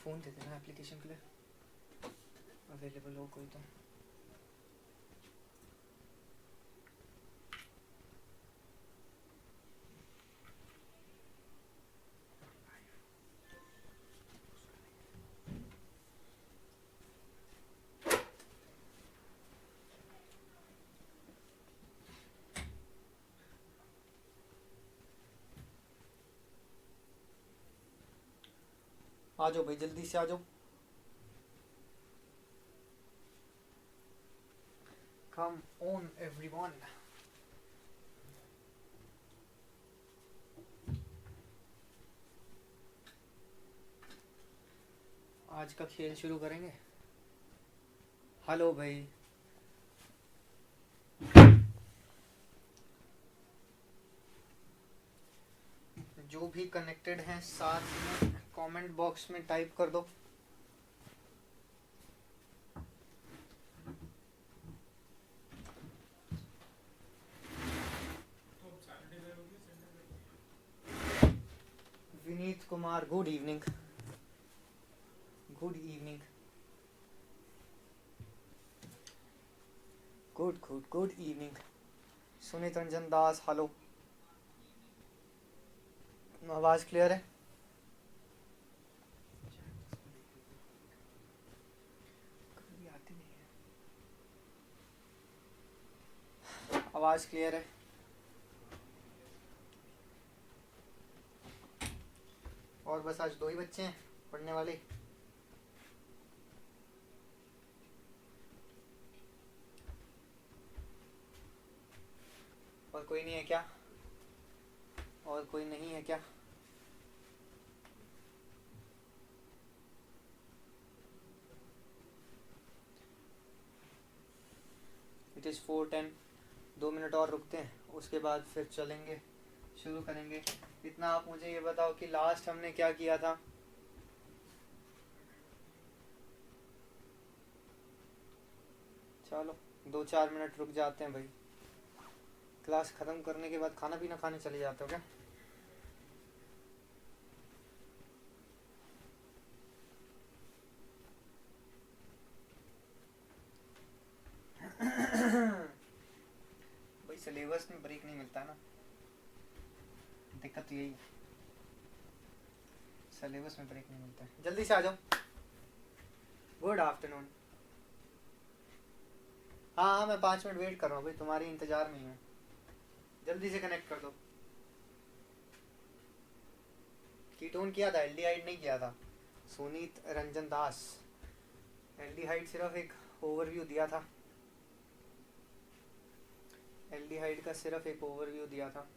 Phone दे देना application के लिए अवेलेबल हो कोई तो। आ जाओ भाई, जल्दी से आ जाओ। Come on everyone. आज का खेल शुरू करेंगे। हेलो भाई, जो भी कनेक्टेड हैं साथ में कमेंट बॉक्स में टाइप कर दो। Vineet Kumar, good evening. Good evening. Good evening. Sunit Ranjan Das, hello. आवाज़ क्लियर है? आवाज़ क्लियर है? और बस आज 2 ही बच्चे हैं पढ़ने वाले। और कोई नहीं है क्या? और कोई नहीं है क्या? It is 4:10। 2 मिनट और रुकते हैं, उसके बाद फिर चलेंगे, शुरू करेंगे। इतना आप मुझे ये बताओ कि लास्ट हमने क्या किया था? चलो 2-4 मिनट रुक जाते हैं भाई। क्लास ख़त्म करने के बाद खाना पीना खाने चले जाते हो क्या? भाई सिलेबस में ब्रेक नहीं मिलता ना, दिक्कत तो यही है, सिलेबस में ब्रेक नहीं मिलता है। जल्दी से आ जाओ। Good afternoon. हाँ, मैं 5 मिनट वेट कर रहा हूँ भाई, तुम्हारी इंतज़ार में ही हूँ। जल्दी से कनेक्ट कर दो। कीटोन किया था, एल्डिहाइड नहीं किया था। सुनीत रंजन दास, एल्डिहाइड सिर्फ एक ओवरव्यू दिया था। एल्डिहाइड का सिर्फ एक ओवरव्यू दिया था।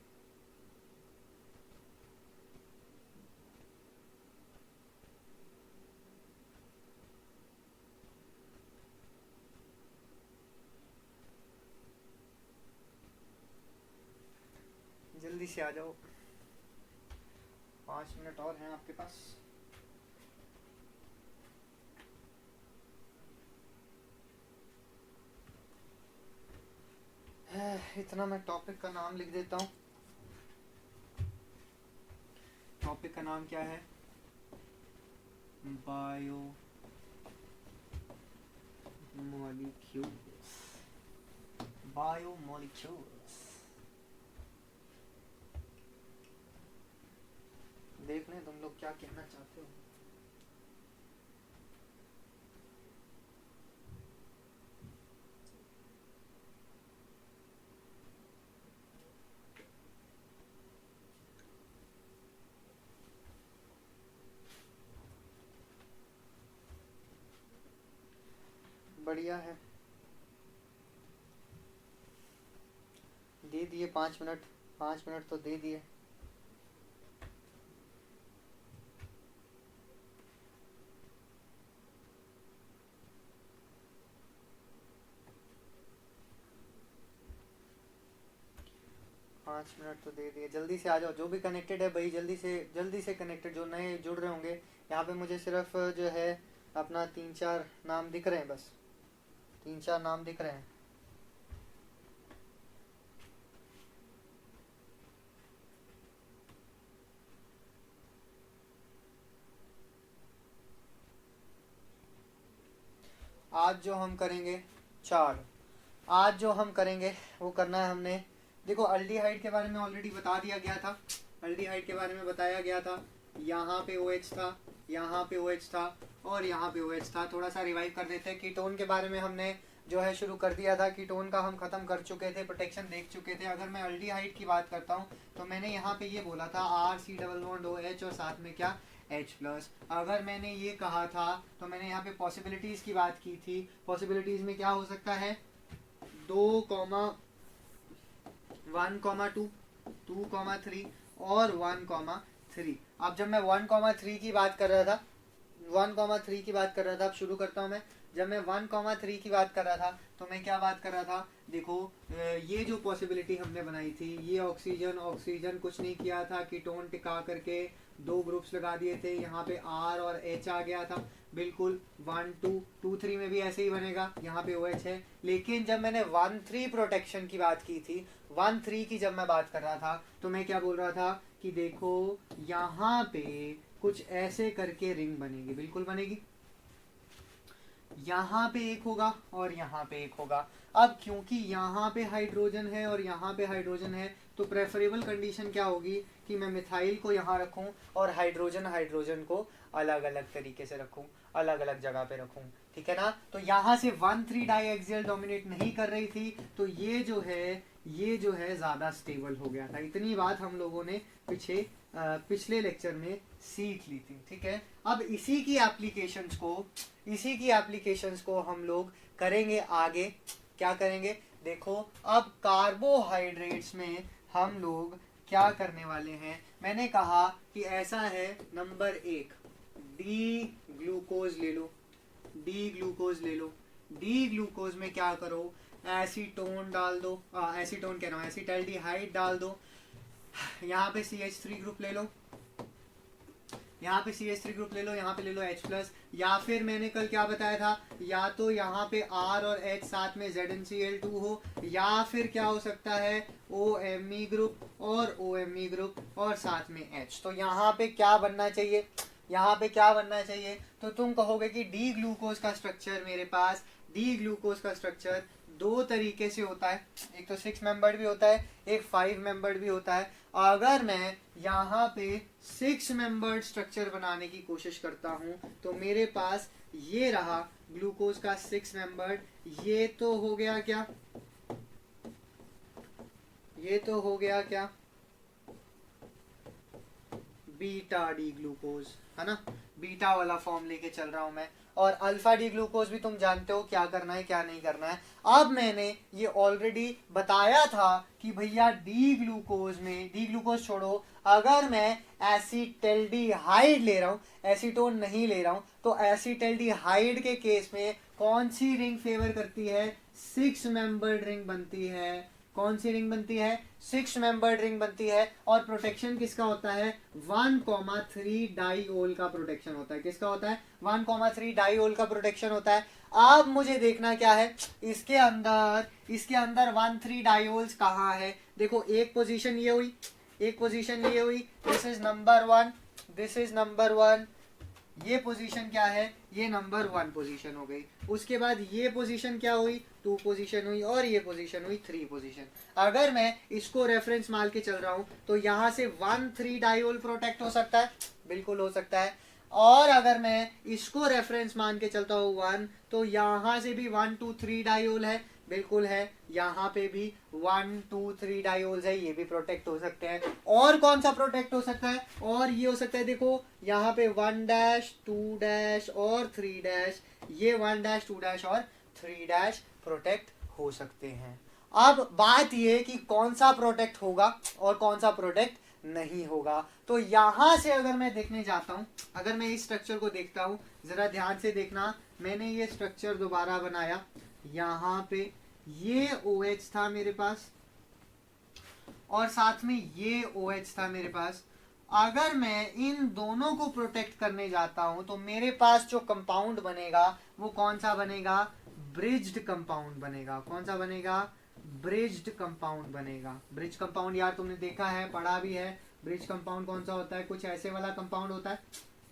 जल्दी से आ जाओ, 5 मिनट और हैं आपके पास। इतना मैं टॉपिक का नाम लिख देता हूँ। टॉपिक का नाम क्या है? Bio molecules. Bio molecules. देख लें तुम लोग क्या कहना चाहते हो। बढ़िया है, दे दिए 5 मिनट। 5 मिनट तो दे दिए। पाँच मिनट तो दे दिए। जल्दी से आ जाओ, जो भी कनेक्टेड है भाई, जल्दी से कनेक्टेड। जो नए जुड़ रहे होंगे, यहाँ पे मुझे सिर्फ जो है अपना 3-4 नाम दिख रहे हैं, बस 3-4 नाम दिख रहे हैं। आज जो हम करेंगे 4, आज जो हम करेंगे वो करना है हमने, देखो अल्डिहाइड के बारे में ऑलरेडी बता दिया गया था, अल्डिहाइड के बारे में बताया गया था। यहाँ पे OH था, यहाँ पे OH था और यहाँ पे OH था। थोड़ा सा रिवाइव कर देते हैं। कीटोन के बारे में हमने जो है शुरू कर दिया था, कीटोन का हम खत्म कर चुके थे, प्रोटेक्शन देख चुके थे। अगर मैं अल्डिहाइड की बात करता हूँ तो मैंने यहाँ पे ये बोला था RC डबल बॉन्ड OH और साथ में क्या H+। अगर मैंने ये कहा था तो मैंने यहाँ पे पॉसिबिलिटीज की बात की थी। पॉसिबिलिटीज में क्या हो सकता है, 2,1,2, 2,3 और 1,3। अब जब मैं 1,3 की बात कर रहा था, 1,3 की बात कर रहा था, अब शुरू करता हूँ मैं। जब मैं 1,3 की बात कर रहा था तो मैं क्या बात कर रहा था, देखो ये जो पॉसिबिलिटी हमने बनाई थी, ये ऑक्सीजन ऑक्सीजन कुछ नहीं किया था, कीटोन टिका करके 2 ग्रुप्स लगा दिए थे, यहाँ पे R और H आ गया था, बिल्कुल 1 2 2 3 में भी ऐसे ही बनेगा, यहाँ पे OH है। लेकिन जब मैंने 1,3 प्रोटेक्शन की बात की थी, 1,3 की जब मैं बात कर रहा था तो मैं क्या बोल रहा था कि देखो यहाँ पे कुछ ऐसे करके रिंग बनेगी, बिल्कुल बनेगी, यहाँ पे एक होगा और यहाँ पे एक होगा। अब क्योंकि यहाँ पे हाइड्रोजन है और यहाँ पे हाइड्रोजन है तो प्रेफरेबल कंडीशन क्या होगी कि मैं मिथाइल को यहाँ रखूँ और हाइड्रोजन हाइड्रोजन को अलग अलग तरीके से रखूँ, अलग अलग जगह पे रखूँ, ठीक है ना। तो यहाँ से 1,3 डाईएक्सियल डोमिनेट नहीं कर रही थी तो ये जो है ज़्यादा स्टेबल हो गया था। इतनी बात हम लोगों ने पिछले लेक्चर में सीख ली थी, ठीक है। अब इसी की एप्लीकेशंस को हम लोग करेंगे आगे। क्या करेंगे, देखो अब कार्बोहाइड्रेट्स में हम लोग क्या करने वाले हैं। मैंने कहा कि ऐसा है, नंबर 1 डी ग्लूकोज ले लो, डी ग्लूकोज ले लो। डी ग्लूकोज में क्या करो, एसीटोन डाल दो, एसीटोन कह रहा हूँ, एसिटाल्डिहाइड डाल दो। यहाँ पे CH3 ग्रुप ले लो, यहाँ पे CH3 ग्रुप ले लो, यहाँ पे ले लो H+। या फिर मैंने कल क्या बताया था, या तो यहाँ पे R और H साथ में ZnCl2 हो, या फिर क्या हो सकता है OMe ग्रुप और OMe ग्रुप और साथ में H। तो यहाँ पे क्या बनना चाहिए, यहाँ पे क्या बनना चाहिए, तो तुम कहोगे कि डी ग्लूकोज का स्ट्रक्चर मेरे पास, डी ग्लूकोज का स्ट्रक्चर 2 तरीके से होता है, एक तो 6 मेंबर्ड भी होता है, एक 5 मेंबर्ड भी होता है। अगर मैं यहाँ पे 6 मेंबर्ड स्ट्रक्चर बनाने की कोशिश करता हूँ तो मेरे पास ये रहा ग्लूकोज का 6 मेंबर्ड, ये तो हो गया क्या, ये तो हो गया क्या, बीटा डी ग्लूकोज, है ना, बीटा वाला फॉर्म लेके चल रहा हूं मैं। और अल्फा डी ग्लूकोज भी तुम जानते हो क्या करना है क्या नहीं करना है। अब मैंने ये ऑलरेडी बताया था कि भैया डी ग्लूकोज में, डी ग्लूकोज छोड़ो, अगर मैं एसिटाल्डिहाइड ले रहा हूं, एसीटोन नहीं ले रहा हूं, तो एसिटाल्डिहाइड के केस में कौन सी रिंग फेवर करती है, 6 मेंबर्ड रिंग बनती है। कौन सी रिंग बनती है, 6 मेंबर्ड रिंग बनती है। और प्रोटेक्शन किसका होता है, 1,3 डाईओल का प्रोटेक्शन होता है। किसका होता है, 1,3 डाईओल का प्रोटेक्शन होता है। अब मुझे देखना क्या है, इसके अंदर 1,3 डाईओल्स कहाँ है। देखो एक पोजीशन ये हुई, एक पोजीशन ये हुई, this is number 1, this is number 1, ये पोजीशन क्या है, ये नंबर 1 पोजीशन हो गई। उसके बाद ये पोजीशन क्या हुई, 2 पोजीशन हुई, और ये पोजीशन हुई 3 पोजीशन। अगर मैं इसको रेफरेंस मान के चल रहा हूं तो यहाँ से 1,3 डाईओल प्रोटेक्ट हो सकता है, बिल्कुल हो सकता है। और अगर मैं इसको रेफरेंस मान के चलता हूँ 1, तो यहाँ से भी 1 2 3 डाईओल है, बिल्कुल है। यहाँ पे भी 1 2 3 डाईओल्स है, ये भी प्रोटेक्ट हो सकते हैं। और कौन सा प्रोटेक्ट हो सकता है, और ये हो सकता है, देखो यहाँ पे 1 डैश 2 डैश और 3 डैश, ये 1 डैश 2 डैश और 3 डैश प्रोटेक्ट हो सकते हैं। अब बात ये कि कौन सा प्रोटेक्ट होगा और कौन सा प्रोटेक्ट नहीं होगा। तो यहां से अगर मैं देखने जाता हूं, अगर मैं इस स्ट्रक्चर को देखता हूं, जरा ध्यान से देखना, मैंने ये स्ट्रक्चर दोबारा बनाया, यहाँ पे ये OH था मेरे पास और साथ में ये OH था मेरे पास। अगर मैं इन दोनों को प्रोटेक्ट करने जाता हूं तो मेरे पास जो कंपाउंड बनेगा वो कौन सा बनेगा, ब्रिज्ड कंपाउंड बनेगा। कौन सा बनेगा, ब्रिज्ड कंपाउंड बनेगा। ब्रिज कंपाउंड यार तुमने देखा है, पढ़ा भी है। ब्रिज कंपाउंड कौन सा होता है, कुछ ऐसे वाला कंपाउंड होता है,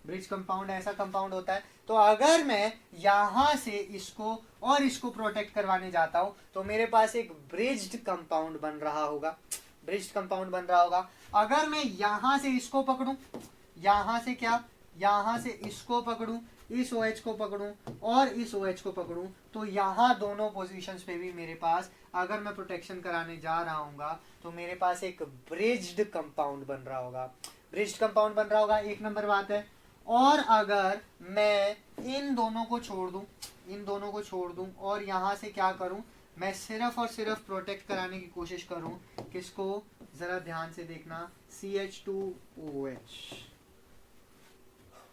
ब्रिज कंपाउंड ऐसा कंपाउंड होता है। तो अगर मैं यहां से इसको और इसको प्रोटेक्ट करवाने जाता हूं तो मेरे पास एक ब्रिज्ड कंपाउंड बन रहा होगा, ब्रिज्ड कंपाउंड बन रहा होगा। अगर मैं यहां से इसको पकड़ूं, यहां से क्या, यहां से इसको पकड़ूं, इस OH को पकड़ूं और इस OH को पकड़ूं, तो यहां दोनों पोजीशंस पे भी मेरे पास अगर मैं प्रोटेक्शन कराने जा रहा हूँ तो मेरे पास एक ब्रिज्ड कंपाउंड बन रहा होगा, ब्रिज्ड कंपाउंड बन रहा होगा। एक नंबर बात है। और अगर मैं इन दोनों को छोड़ दूं, इन दोनों को छोड़ दूं और यहां से क्या करूं, मैं सिर्फ और सिर्फ प्रोटेक्ट कराने की कोशिश करूं किसको, जरा ध्यान से देखना, CH2OH,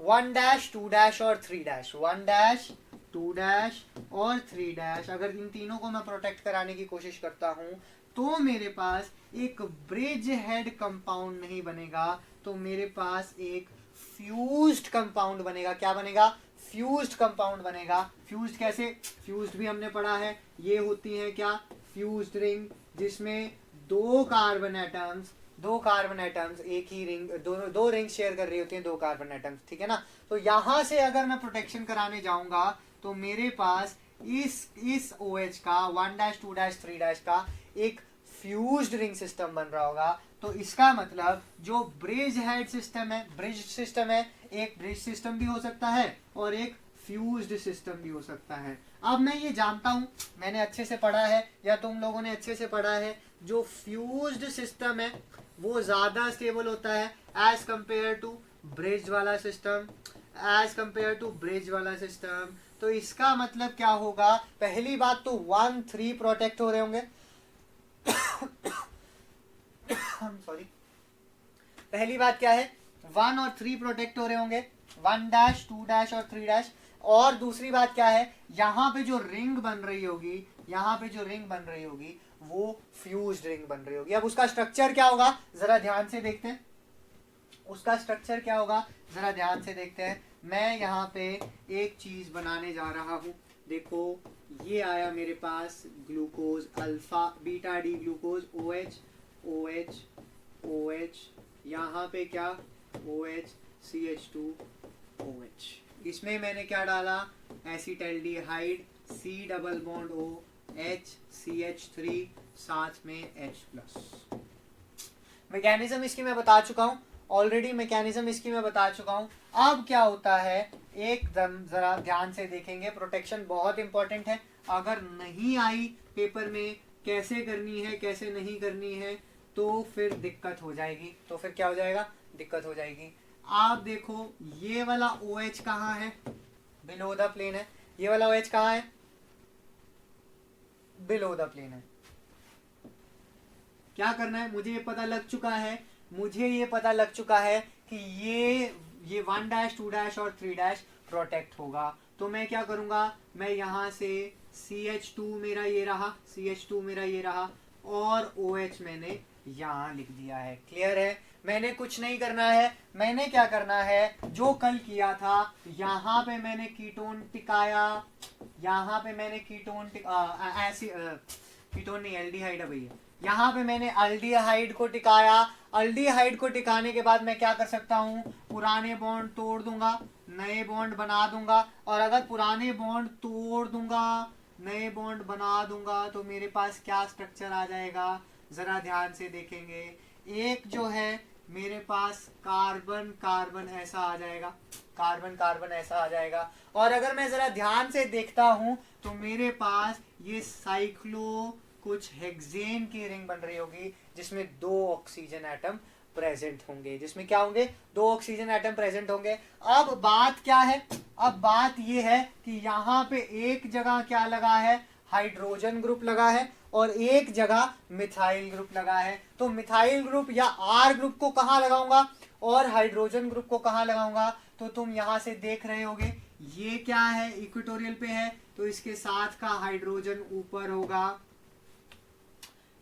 1 डैश 2 डैश और 3 डैश, 1 डैश 2 डैश और 3 डैश, अगर इन तीनों को मैं प्रोटेक्ट कराने की कोशिश करता हूं तो मेरे पास एक ब्रिज हेड कंपाउंड नहीं बनेगा, तो मेरे पास एक फ्यूज्ड कंपाउंड बनेगा। क्या बनेगा, फ्यूज्ड कंपाउंड बनेगा। फ्यूज्ड कैसे, फ्यूज्ड भी हमने पढ़ा है, ये होती है क्या, फ्यूज्ड रिंग, जिसमें दो कार्बन एटम्स एक ही रिंग, दो रिंग शेयर कर रही होती हैं, दो कार्बन एटम्स, ठीक है ना। तो यहां से अगर मैं प्रोटेक्शन कराने जाऊंगा तो मेरे पास इस OH का 1 डैश 2 डैश 3 डैश का एक फ्यूज्ड रिंग सिस्टम बन रहा होगा। तो इसका मतलब जो ब्रिज हेड सिस्टम है, ब्रिज सिस्टम है, एक ब्रिज सिस्टम भी हो सकता है और एक फ्यूज्ड सिस्टम भी हो सकता है। अब मैं ये जानता हूं, मैंने अच्छे से पढ़ा है या तुम लोगों ने अच्छे से पढ़ा है, जो फ्यूज्ड सिस्टम है वो ज्यादा स्टेबल होता है एज कंपेयर टू ब्रिज वाला system, as compare to bridge वाला सिस्टम। तो इसका मतलब क्या होगा, पहली बात तो 1 3 प्रोटेक्ट हो रहे होंगे सॉरी, पहली बात क्या है, 1 और 3 प्रोटेक्ट हो रहे होंगे, 1 डैश 2 डैश और 3 डैश। और दूसरी बात क्या है, यहाँ पे जो रिंग बन रही होगी, यहाँ पे जो रिंग बन रही होगी वो फ्यूज्ड रिंग बन रही होगी। अब उसका स्ट्रक्चर क्या होगा जरा ध्यान से देखते हैं, उसका स्ट्रक्चर क्या होगा जरा ध्यान से देखते हैं। मैं यहाँ पे एक चीज बनाने जा रहा हूँ, देखो ये आया मेरे पास glucose alpha beta D glucose, OH OH OH, यहाँ पे क्या OH CH2OH, इसमें मैंने क्या डाला, acetaldehyde C double bond O H CH3 साथ में H+। मैकेनिज्म इसकी मैं बता चुका हूँ ऑलरेडी, मैकेनिज्म इसकी मैं बता चुका हूँ। अब क्या होता है एकदम जरा ध्यान से देखेंगे, प्रोटेक्शन बहुत इंपॉर्टेंट है, अगर नहीं आई पेपर में कैसे करनी है कैसे नहीं करनी है तो फिर दिक्कत हो जाएगी, तो फिर क्या हो जाएगा, दिक्कत हो जाएगी। आप देखो ये वाला OH कहाँ है, बिलो द प्लेन है, ये वाला OH कहाँ है, बिलो द प्लेन है। क्या करना है, मुझे ये पता लग चुका है, मुझे ये पता लग चुका है कि ये 1 डैश 2 डैश और 3 डैश प्रोटेक्ट होगा। तो मैं क्या करूंगा, मैं यहां से CH2 मेरा ये रहा, CH2 मेरा ये रहा और OH मैंने यहां लिख दिया है। क्लियर है, मैंने कुछ नहीं करना है, मैंने क्या करना है जो कल किया था, यहाँ पे मैंने कीटोन टिकाया, यहाँ पे मैंने कीटोन कीटोन नहीं एल्डिहाइड है भैया, यहाँ पे मैंने अल्डिहाइड को टिकाया। अल्डिहाइड को टिकाने के बाद मैं क्या कर सकता हूँ, पुराने बॉन्ड तोड़ दूंगा, नए बॉन्ड बना दूंगा, और अगर पुराने बॉन्ड तोड़ दूंगा नए बॉन्ड बना दूंगा तो मेरे पास क्या स्ट्रक्चर आ जाएगा, जरा ध्यान से देखेंगे। एक जो है मेरे पास कार्बन कार्बन ऐसा आ जाएगा, कार्बन कार्बन ऐसा आ जाएगा, और अगर मैं जरा ध्यान से देखता हूं तो मेरे पास ये साइक्लो कुछ हेक्सेन की रिंग बन रही होगी जिसमें 2 ऑक्सीजन एटम प्रेजेंट होंगे, जिसमें क्या होंगे, 2 ऑक्सीजन एटम प्रेजेंट होंगे। अब बात क्या है, अब बात ये है कि यहाँ पे एक जगह क्या लगा है, हाइड्रोजन ग्रुप लगा है और एक जगह मिथाइल ग्रुप लगा है। तो मिथाइल ग्रुप या R ग्रुप को कहाँ लगाऊंगा और हाइड्रोजन ग्रुप को कहाँ लगाऊंगा, तो तुम यहाँ से देख रहे होगे ये क्या है, इक्वेटोरियल पे है, तो इसके साथ का हाइड्रोजन ऊपर होगा,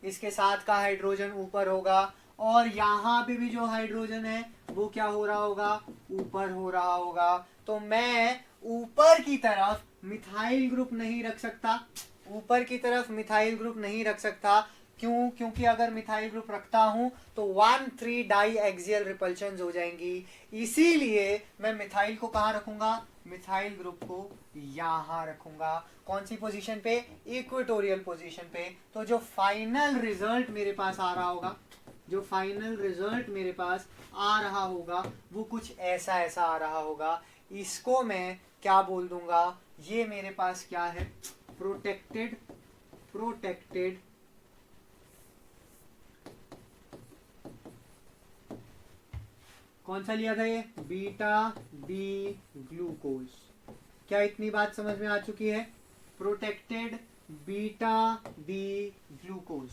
इसके साथ का हाइड्रोजन ऊपर होगा, और यहाँ पे भी जो हाइड्रोजन है वो क्या हो रहा होगा, ऊपर हो रहा होगा। तो मैं ऊपर की तरफ मिथाइल ग्रुप नहीं रख सकता, ऊपर की तरफ मिथाइल ग्रुप नहीं रख सकता, क्यों? क्योंकि अगर मिथाइल ग्रुप रखता हूं तो 1,3 डाई एक्सियल रिपल्शन हो जाएंगी, इसीलिए मैं मिथाइल को कहां रखूंगा? मिथाइल ग्रुप को यहां रखूंगा। कौन सी पोजीशन पे? इक्वेटोरियल पोजीशन पे। तो जो फाइनल रिजल्ट मेरे पास आ रहा होगा, जो फाइनल रिजल्ट मेरे पास आ रहा होगा वो कुछ ऐसा ऐसा आ रहा होगा। इसको मैं क्या बोल दूंगा? ये मेरे पास क्या है? प्रोटेक्टेड कौन सा लिया था ये? Beta D glucose. क्या इतनी बात समझ में आ चुकी है? Protected beta D glucose.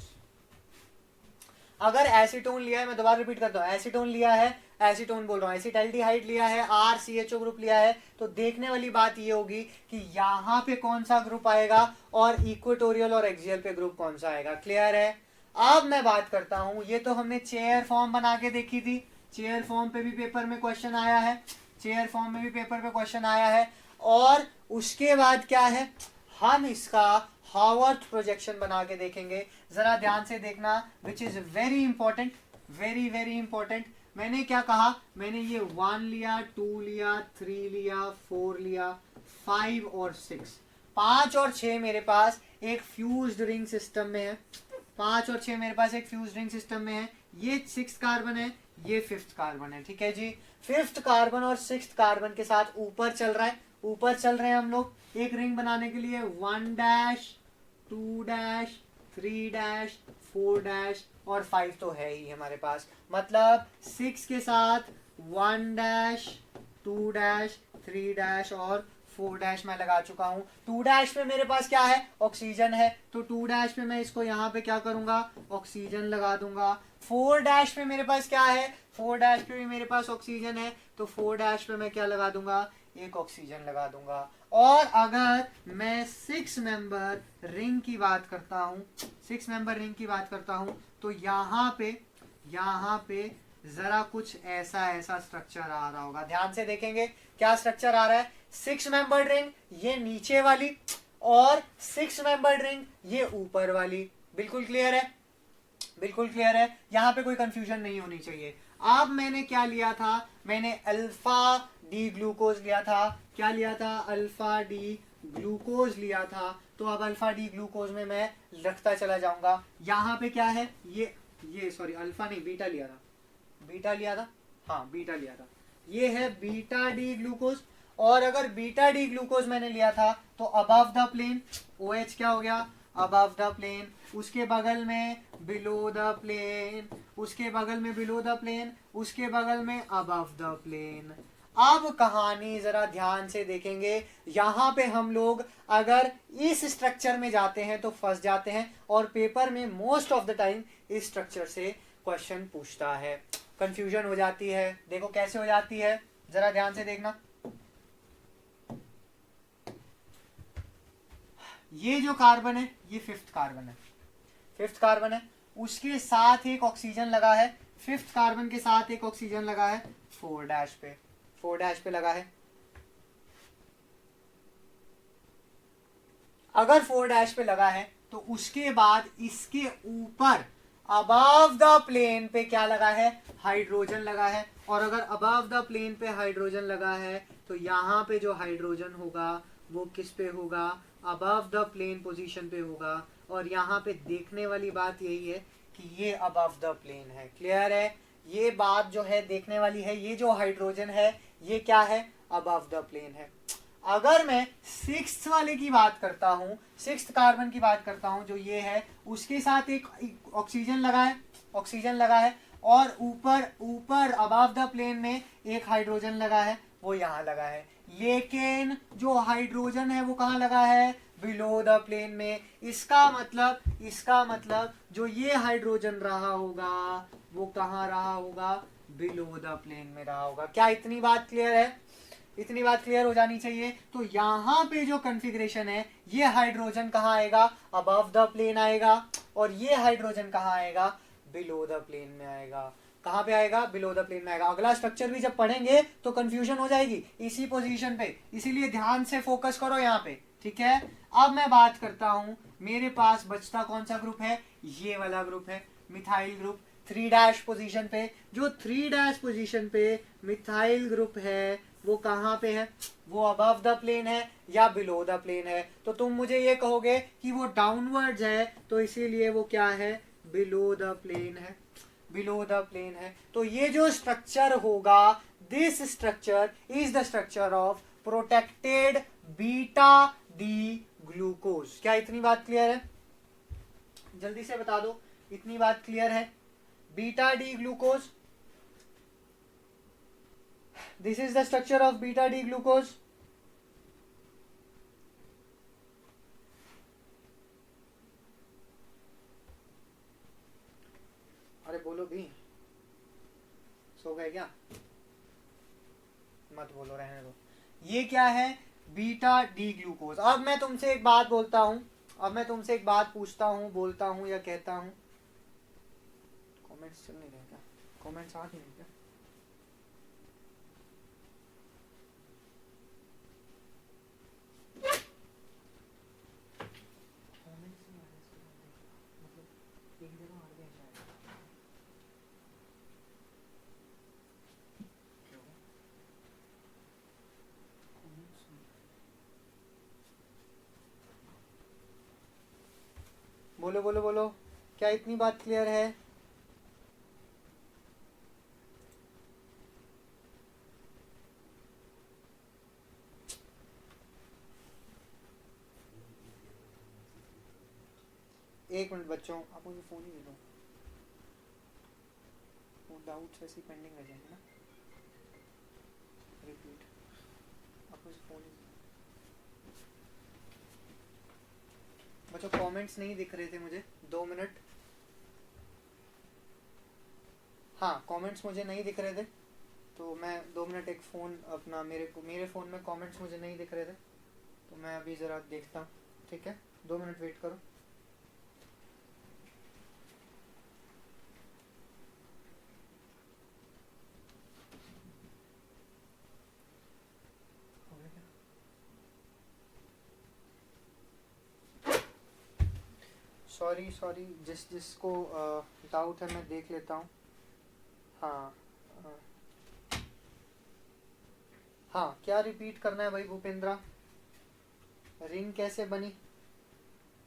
अगर एसीटोन लिया है, मैं दोबारा रिपीट करता हूं, एसीटोन लिया है, एसीटोन बोल रहा हूं, एसिटाल्डिहाइड लिया है, RCHO ग्रुप लिया है, तो देखने वाली बात ये होगी कि यहां पे कौन सा ग्रुप आएगा और इक्वेटोरियल और एक्सियल पे ग्रुप कौन सा आएगा। क्लियर है? अब मैं बात करता हूं, ये तो हमने चेयर फॉर्म बना के देखी थी, चेयर फॉर्म पे भी पेपर में क्वेश्चन आया है, चेयर फॉर्म में भी पेपर पे क्वेश्चन आया है। और उसके बाद क्या है? हम इसका हावर्थ प्रोजेक्शन बना के देखेंगे। जरा ध्यान से देखना, which is very important, very very important. मैंने क्या कहा? मैंने ये 1 लिया, 2 लिया, 3 लिया, 4 लिया, 5 और 6, 5 और 6 मेरे पास एक फ्यूज्ड रिंग सिस्टम में है, 5 और 6 मेरे पास एक फ्यूज्ड रिंग सिस्टम में है। ये 6th कार्बन है, ये 5th कार्बन है। ठीक है जी, 5th कार्बन और 6th कार्बन के साथ ऊपर चल रहा है, ऊपर चल रहे हैं हम लोग एक रिंग बनाने के लिए। 1 2 3 4 और 5 तो है ही हमारे पास, मतलब 6 के साथ 1 2 3 और 4 मैं लगा चुका हूं। 2 पे मेरे पास क्या है? ऑक्सीजन है, तो 2 पे मैं इसको यहाँ पे क्या करूंगा? ऑक्सीजन लगा दूंगा। 4 पे मेरे पास क्या है? 4 पे भी मेरे पास ऑक्सीजन है, तो 4 पे मैं क्या लगा दूंगा? एक ऑक्सीजन लगा दूंगा। और अगर मैं 6 मेंबर रिंग की बात करता हूं, 6 मेंबर रिंग की बात करता हूं, तो यहाँ पे जरा कुछ ऐसा ऐसा स्ट्रक्चर आ रहा होगा। ध्यान से देखेंगे क्या स्ट्रक्चर आ रहा है? 6 मेंबर रिंग ये नीचे वाली, और 6 मेंबर रिंग ये ऊपर वाली। बिल्कुल क्लियर है? बिल्कुल क्लियर है, यहां पे कोई कंफ्यूजन नहीं होनी चाहिए। अब मैंने क्या लिया था? मैंने अल्फा डी ग्लूकोज लिया था। क्या लिया था? अल्फा डी ग्लूकोज लिया था। तो अब अल्फा डी ग्लूकोज में मैं रखता चला जाऊंगा। यहाँ पे क्या है? ये सॉरी, अल्फा नहीं, बीटा लिया था, बीटा लिया था, हाँ बीटा लिया था। ये है बीटा डी ग्लूकोज। और अगर बीटा डी ग्लूकोज मैंने लिया था तो अबव द प्लेन OH क्या हो गया? Above the plane. उसके बगल में बिलो द प्लेन, उसके बगल में बिलो द प्लेन, उसके बगल में अबव द प्लेन। अब कहानी जरा ध्यान से देखेंगे। यहाँ पे हम लोग अगर इस स्ट्रक्चर में जाते हैं तो फंस जाते हैं, और पेपर में मोस्ट ऑफ द टाइम इस स्ट्रक्चर से क्वेश्चन पूछता है, कंफ्यूजन हो जाती है। देखो कैसे हो जाती है, जरा ध्यान से देखना। ये जो कार्बन है ये 5th कार्बन है, 5th कार्बन है, उसके साथ एक ऑक्सीजन लगा है, 5th कार्बन के साथ एक ऑक्सीजन लगा है 4 पे, 4 पे लगा है। अगर 4 पे लगा है तो उसके बाद इसके ऊपर अबव द प्लेन पे क्या लगा है? हाइड्रोजन लगा है। और अगर अबव द प्लेन पे हाइड्रोजन लगा है तो यहाँ पे जो हाइड्रोजन होगा वो किस पे होगा? अबव द प्लेन पोजीशन पे होगा। और यहाँ पे देखने वाली बात यही है कि ये अबव द प्लेन है। क्लियर है? ये बात जो है देखने वाली है, ये जो हाइड्रोजन है ये क्या है? अबव द प्लेन है। अगर मैं 6th वाले की बात करता हूँ, 6th कार्बन की बात करता हूँ, जो ये है, उसके साथ एक ऑक्सीजन लगा है, ऑक्सीजन लगा है, और ऊपर अबव द प्लेन में एक हाइड्रोजन लगा है, वो यहाँ लगा है। लेकिन जो हाइड्रोजन है वो कहाँ लगा है? बिलो द प्लेन में। इसका मतलब जो ये हाइड्रोजन रहा होगा वो कहाँ रहा होगा? बिलो द प्लेन में रहा होगा। क्या इतनी बात क्लियर है? इतनी बात क्लियर हो जानी चाहिए। तो यहाँ पे जो कॉन्फ़िगरेशन है, ये हाइड्रोजन कहाँ आएगा? अबव द प्लेन आएगा, और ये हाइड्रोजन कहाँ आएगा? बिलो द प्लेन में आएगा। कहाँ पे आएगा? बिलो द प्लेन में आएगा। अगला स्ट्रक्चर भी जब पढ़ेंगे तो कंफ्यूजन हो जाएगी इसी पोजीशन पे, इसीलिए ध्यान से फोकस करो यहाँ पे। ठीक है, अब मैं बात करता हूँ, मेरे पास बचता कौन सा ग्रुप है? ये वाला ग्रुप है मिथाइल ग्रुप 3' पोजीशन पे। जो 3' पोजीशन पे मिथाइल ग्रुप है वो कहाँ पे है, वो अबव द प्लेन है या बिलो द प्लेन है। तो तुम मुझे ये कहोगे कि वो डाउनवर्ड्स है, तो इसीलिए वो क्या है, बिलो द प्लेन है, बिलो द प्लेन है। तो ये जो स्ट्रक्चर होगा, this structure is the structure of protected beta D glucose. क्या इतनी बात क्लियर है? जल्दी से बता दो, इतनी बात क्लियर है? Beta D glucose, this is the structure of beta D glucose. अरे बोलो भी, सो गए क्या? मत बोलो, रहने दो। ये क्या है, बीटा डी ग्लूकोज। अब मैं तुमसे एक बात बोलता हूं, अब मैं तुमसे एक बात पूछता हूं, बोलता हूं या कहता हूं। कमेंट्स चल नहीं रहे क्या? कमेंट्स आ नहीं रहे क्या? बोलो बोलो बोलो, क्या इतनी बात क्लियर है? एक मिनट बच्चों, आप मुझे फोन ही दे दो, वो डाउट्स ऐसी पेंडिंग रह जाएंगे ना। रिपीट, आप मुझे फोन ही दे दो। बच्चों कमेंट्स नहीं दिख रहे थे मुझे, 2 मिनट। हाँ कमेंट्स मुझे नहीं दिख रहे थे, तो मैं 2 मिनट एक फ़ोन अपना, मेरे फ़ोन में कमेंट्स मुझे नहीं दिख रहे थे, तो मैं अभी ज़रा देखता हूँ, ठीक है? 2 मिनट वेट करो। सॉरी सॉरी, जिसको डाउट है मैं देख लेता हूँ। हाँ हाँ, क्या रिपीट करना है भाई भूपेंद्रा? रिंग कैसे बनी?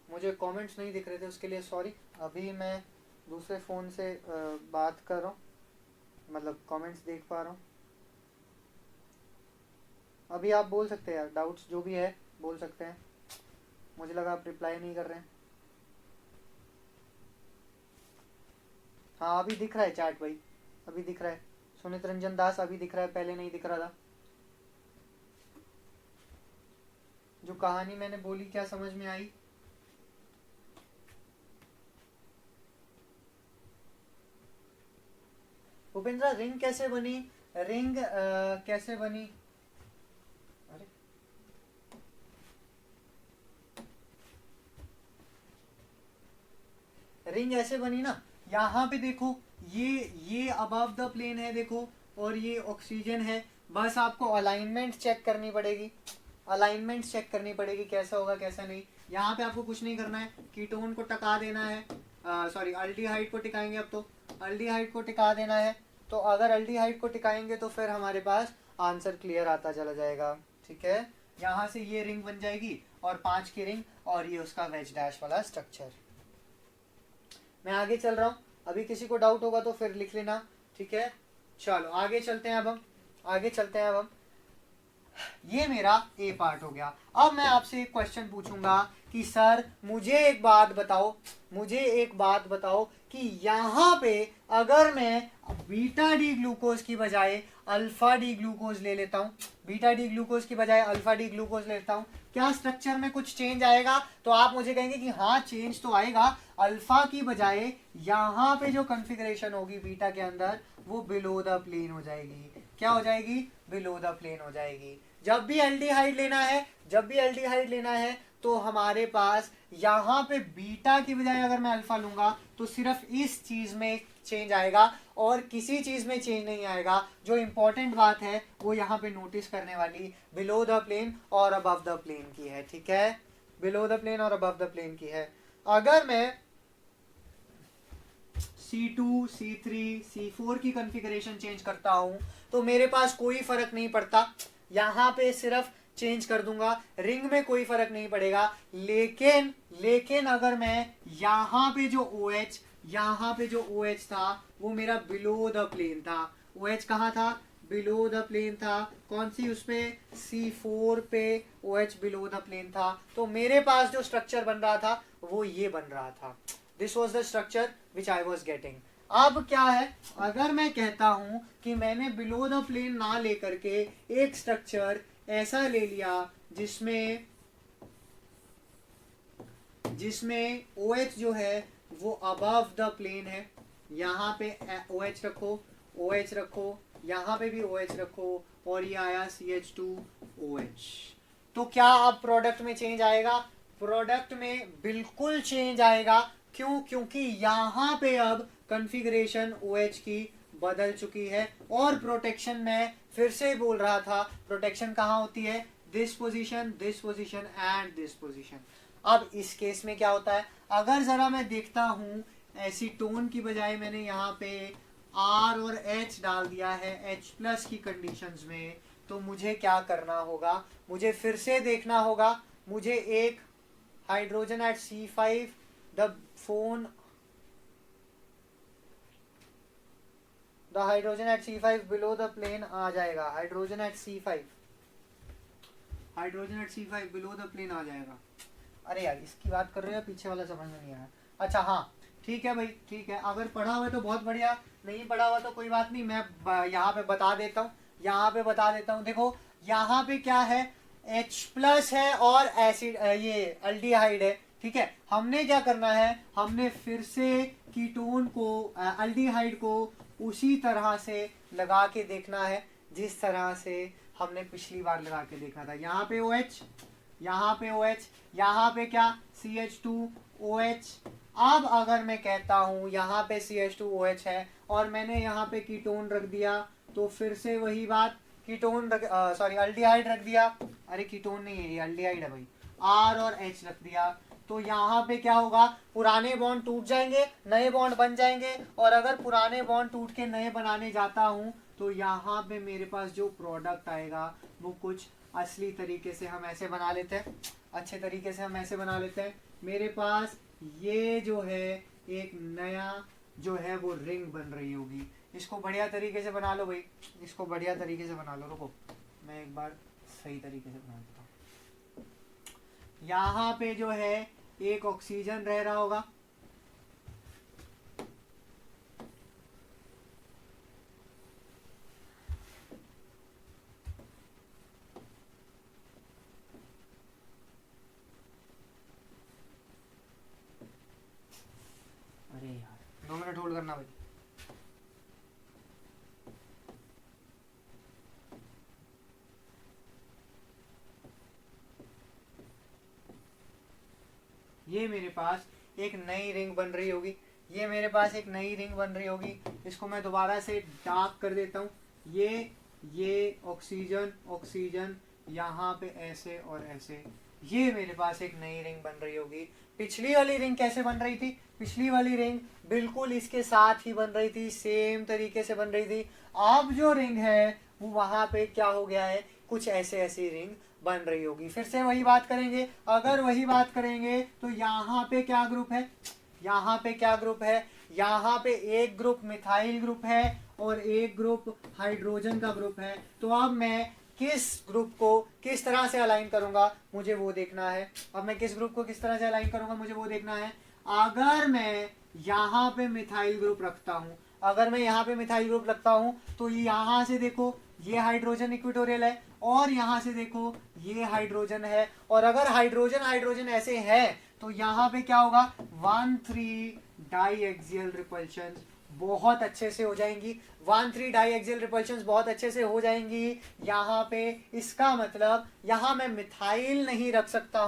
मुझे कमेंट्स नहीं दिख रहे थे, उसके लिए सॉरी। अभी मैं दूसरे फ़ोन से बात कर रहा हूँ, मतलब कमेंट्स देख पा रहा हूँ। अभी आप बोल सकते हैं यार, डाउट्स जो भी है बोल सकते हैं। मुझे लगा आप रिप्लाई नहीं कर रहे हैं। हाँ अभी दिख रहा है चैट भाई, अभी दिख रहा है। सुनित रंजन दास अभी दिख रहा है, पहले नहीं दिख रहा था। जो कहानी मैंने बोली क्या समझ में आई? भूपेंद्र रिंग कैसे बनी? रिंग कैसे बनी? अरे रिंग ऐसे बनी ना, यहाँ पे देखो, ये अबव द प्लेन है देखो, और ये ऑक्सीजन है। बस आपको अलाइनमेंट चेक करनी पड़ेगी, अलाइनमेंट चेक करनी पड़ेगी कैसा होगा कैसा नहीं। यहाँ पे आपको कुछ नहीं करना है, कीटोन को टका देना है, सॉरी अल्डिहाइड को टिकाएंगे। अब तो अल्डिहाइड को टिका देना है, तो अगर अल्डिहाइड को टिकाएंगे तो फिर हमारे पास आंसर क्लियर आता चला जाएगा, ठीक है? यहाँ से ये रिंग बन जाएगी और 5 की रिंग, और ये उसका वेज डैश वाला स्ट्रक्चर। मैं आगे चल रहा हूँ, अभी किसी को डाउट होगा तो फिर लिख लेना, ठीक है? चलो आगे चलते हैं, अब हम आगे चलते हैं। अब हम, ये मेरा ए पार्ट हो गया। अब मैं आपसे एक क्वेश्चन पूछूंगा कि सर मुझे एक बात बताओ, मुझे एक बात बताओ कि यहाँ पे अगर मैं बीटा डी ग्लूकोज की बजाय अल्फा डी ग्लूकोज ले लेता हूँ, बीटा डी ग्लूकोज की बजाय अल्फा डी ग्लूकोज लेता हूँ, क्या स्ट्रक्चर में कुछ चेंज आएगा? तो आप मुझे कहेंगे कि हाँ चेंज तो आएगा। अल्फा की बजाय यहाँ पे जो कॉन्फ़िगरेशन होगी बीटा के अंदर, वो बिलो द प्लेन हो जाएगी। क्या हो जाएगी? बिलो द प्लेन हो जाएगी। जब भी एल्डिहाइड लेना है, जब भी एल्डिहाइड लेना है, तो हमारे पास यहाँ पे बीटा की बजाय अगर मैं अल्फा लूंगा तो सिर्फ इस चीज में चेंज आएगा और किसी चीज में चेंज नहीं आएगा। जो इंपॉर्टेंट बात है वो यहाँ पे नोटिस करने वाली बिलो द प्लेन और अबव द प्लेन की है, ठीक है? बिलो द प्लेन और अबव द प्लेन की है। अगर मैं C2 C3 C4 की कॉन्फ़िगरेशन चेंज करता हूं तो मेरे पास कोई फर्क नहीं पड़ता, यहाँ पे सिर्फ चेंज कर दूंगा, रिंग में कोई फर्क नहीं पड़ेगा। लेकिन अगर मैं यहाँ पे जो OH था वो मेरा बिलो द प्लेन था। OH कहाँ था? बिलो द प्लेन था। कौन सी? उस पे C4 पे OH बिलो द प्लेन था। तो मेरे पास जो स्ट्रक्चर बन रहा था वो ये बन रहा था। This was the structure which I was getting. अब क्या है, अगर मैं कहता हूं कि मैंने बिलो द प्लेन ना लेकर के एक स्ट्रक्चर ऐसा ले लिया जिसमें OH जो है वो अबव द प्लेन है, यहाँ पे OH रखो, यहाँ पे भी OH रखो, और ये आया CH2OH, तो क्या अब प्रोडक्ट में चेंज आएगा? प्रोडक्ट में बिल्कुल चेंज आएगा। क्यों? क्योंकि यहाँ पे अब कॉन्फ़िगरेशन OH की बदल चुकी है। और प्रोटेक्शन में फिर से बोल रहा था, प्रोटेक्शन कहाँ होती है? This position and this position. अब इस केस में क्या होता है, अगर जरा मैं देखता हूं एसीटोन की बजाय मैंने यहाँ पे R और H डाल दिया है H+ की कंडीशंस में, तो मुझे क्या करना होगा? मुझे फिर से देखना होगा, मुझे एक hydrogen at C5 the hydrogen at C5 below the plane आ जाएगा। Hydrogen at C5 below the plane आ जाएगा। अरे यार, इसकी बात कर रहे हो, पीछे वाला समझ में नहीं आया। अच्छा हाँ, ठीक है भाई, ठीक है। अगर पढ़ा हुआ है तो बहुत बढ़िया, नहीं पढ़ा हुआ तो कोई बात नहीं, मैं यहाँ पे बता देता हूँ। देखो यहाँ पे क्या है, H+ है और एसिड, ये अल्डिहाइड है, ठीक है। हमने क्या करना है, हमने फिर से कीटोन को, अल्डिहाइड को उसी तरह से लगा के देखना है जिस तरह से हमने पिछली बार लगा के देखा था। यहाँ पे OH, यहाँ पे क्या? CH2OH। अब अगर मैं कहता हूं यहाँ पे CH2OH है और मैंने यहाँ पे कीटोन रख दिया, तो फिर से वही बात, अल्डिहाइड रख दिया। अरे कीटोन नहीं है ये, अल्डिहाइड है भाई। R और H रख दिया, तो यहाँ पे क्या होगा? पुराने बॉन्ड टूट जाएंगे, नए बॉन्ड बन जाएंगे। और अगर पुराने बॉन्ड टूट के नए बनाने जाता हूं तो यहाँ पे मेरे पास जो प्रोडक्ट आएगा वो कुछ असली तरीके से हम ऐसे बना लेते हैं, अच्छे तरीके से हम ऐसे बना लेते हैं। मेरे पास ये जो है एक नया जो है वो रिंग बन रही होगी। इसको बढ़िया तरीके से बना लो भाई, इसको बढ़िया तरीके से बना लो। रुको, मैं एक बार सही तरीके से बना देता हूँ। यहाँ पे जो है एक ऑक्सीजन रह रहा होगा, अरे यार 2 मिनट होल्ड करना भाई। ये मेरे पास एक नई रिंग बन रही होगी, इसको मैं दोबारा से डार्क कर देता हूँ। ये ऑक्सीजन यहाँ पे ऐसे और ऐसे, ये मेरे पास एक नई रिंग बन रही होगी। पिछली वाली रिंग कैसे बन रही थी? पिछली वाली रिंग बिल्कुल इसके साथ ही बन रही थी, सेम तरीके से बन रही थी। अब जो रिंग है वो वहां पे क्या हो गया है, कुछ ऐसी रिंग बन रही होगी। फिर से वही बात करेंगे, अगर वही बात करेंगे तो यहाँ पे क्या ग्रुप है, यहाँ पे एक ग्रुप मिथाइल ग्रुप है और एक ग्रुप हाइड्रोजन का ग्रुप है। तो अब मैं किस ग्रुप को किस तरह से अलाइन करूंगा मुझे वो देखना है। अगर मैं यहाँ पे मिथाइल ग्रुप रखता हूँ, तो यहाँ से देखो ये हाइड्रोजन इक्वेटोरियल है और यहाँ से देखो ये हाइड्रोजन है। और अगर हाइड्रोजन ऐसे है तो यहाँ पे क्या होगा, 1,3 डाईएक्सियल रिपल्शन बहुत अच्छे से हो जाएंगी। 1,3 डाईएक्सियल रिपल्शन बहुत अच्छे से हो जाएंगी यहाँ पे। इसका मतलब यहाँ मैं मिथाइल नहीं रख सकता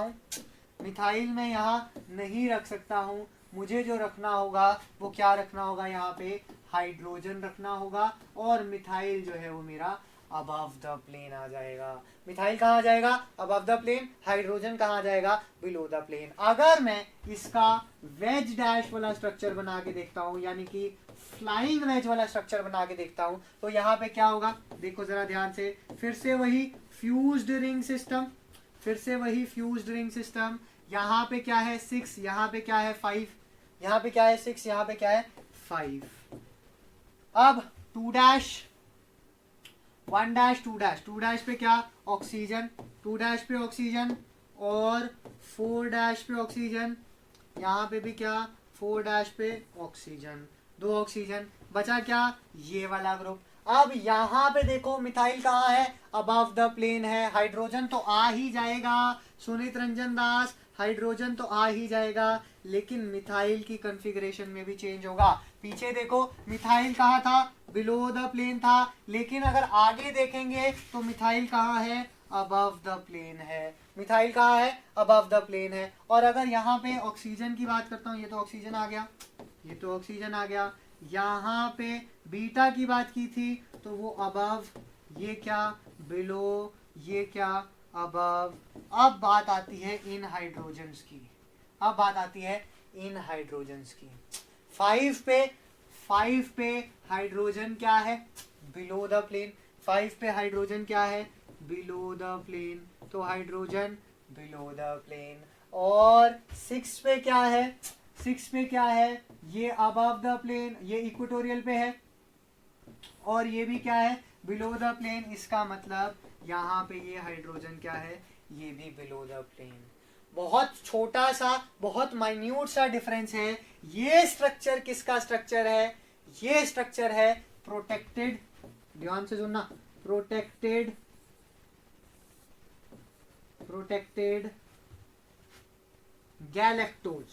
हूँ, मुझे जो रखना होगा वो क्या रखना होगा, यहाँ पे हाइड्रोजन रखना होगा और मिथाइल जो है वो मेरा अबव द प्लेन आ जाएगा। मिथाइल कहाँ आ जाएगा? Above the plane. हाइड्रोजन कहाँ आ जाएगा? Below the plane. अगर मैं इसका वेज डैश वाला स्ट्रक्चर बना के देखता हूँ, यानी कि फ्लाइंग वेज वाला स्ट्रक्चर बना के देखता हूँ, तो यहाँ पे क्या होगा? देखो जरा ध्यान से, फिर से वही फ्यूज्ड रिंग सिस्टम, फिर से वही फ्यूज्ड रिंग सिस्टम। यहाँ पे क्या है? 6, यहाँ पे क्या है? 5, यहाँ पे क्या है? 6, यहाँ पे क्या है? 5। अब 2 डैश, 1 डैश, 2 डैश, 2 डैश पे क्या? ऑक्सीजन, 2 डैश पे ऑक्सीजन, और 4 डैश पे ऑक्सीजन, यहाँ पे भी क्या? 4 डैश पे ऑक्सीजन, 2 ऑक्सीजन, बचा क्या? ये वाला ग्रुप। अब यहाँ पे देखो मिथाइल कहाँ है? अबव द प्लेन है। हाइड्रोजन तो आ ही जाएगा सुनीत रंजन दास, हाइड्रोजन तो आ ही जाएगा, लेकिन मिथाइल की कॉन्फ़िगरेशन में भी चेंज होगा। पीछे देखो मिथाइल कहाँ था? बिलो द प्लेन था, लेकिन अगर आगे देखेंगे तो मिथाइल कहाँ है? अबव द प्लेन है। मिथाइल कहाँ है? अबव द प्लेन है। और अगर यहाँ पे ऑक्सीजन की बात करता हूँ, ये तो ऑक्सीजन आ गया, ये तो ऑक्सीजन आ गया। यहाँ पे बीटा की बात की थी तो वो अबव, ये क्या? बिलो, ये क्या? अबव। अब बात आती है इन हाइड्रोजन्स की, अब बात आती है इन हाइड्रोजन्स की। 5 पे हाइड्रोजन क्या है? Below the plane. 5 पे हाइड्रोजन क्या है? बिलो द प्लेन, तो हाइड्रोजन बिलो द प्लेन। और 6 पे क्या है? 6 पे क्या है? ये अबव द प्लेन, ये इक्वेटोरियल पे है, और ये भी क्या है? Below the plane. इसका मतलब यहाँ पे ये हाइड्रोजन क्या है? ये भी बिलो द प्लेन। बहुत छोटा सा, बहुत माइन्यूट सा डिफरेंस है। ये स्ट्रक्चर किसका स्ट्रक्चर है? ये स्ट्रक्चर है प्रोटेक्टेड, ध्यान से सुनना, प्रोटेक्टेड गैलेक्टोज।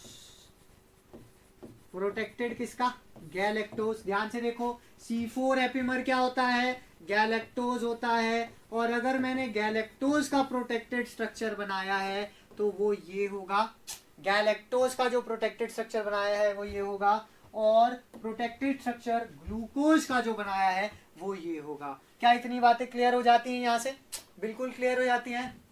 प्रोटेक्टेड किसका? गैलेक्टोज। ध्यान से देखो, C4 एपिमर क्या होता है? गैलेक्टोज होता है। और अगर मैंने गैलेक्टोज का प्रोटेक्टेड स्ट्रक्चर बनाया है तो वो ये होगा। गैलेक्टोज का जो प्रोटेक्टेड स्ट्रक्चर बनाया है वो ये होगा, और प्रोटेक्टेड स्ट्रक्चर ग्लूकोज का जो बनाया है वो ये होगा। क्या इतनी बातें क्लियर हो जाती हैं? यहां से बिल्कुल क्लियर हो जाती हैं।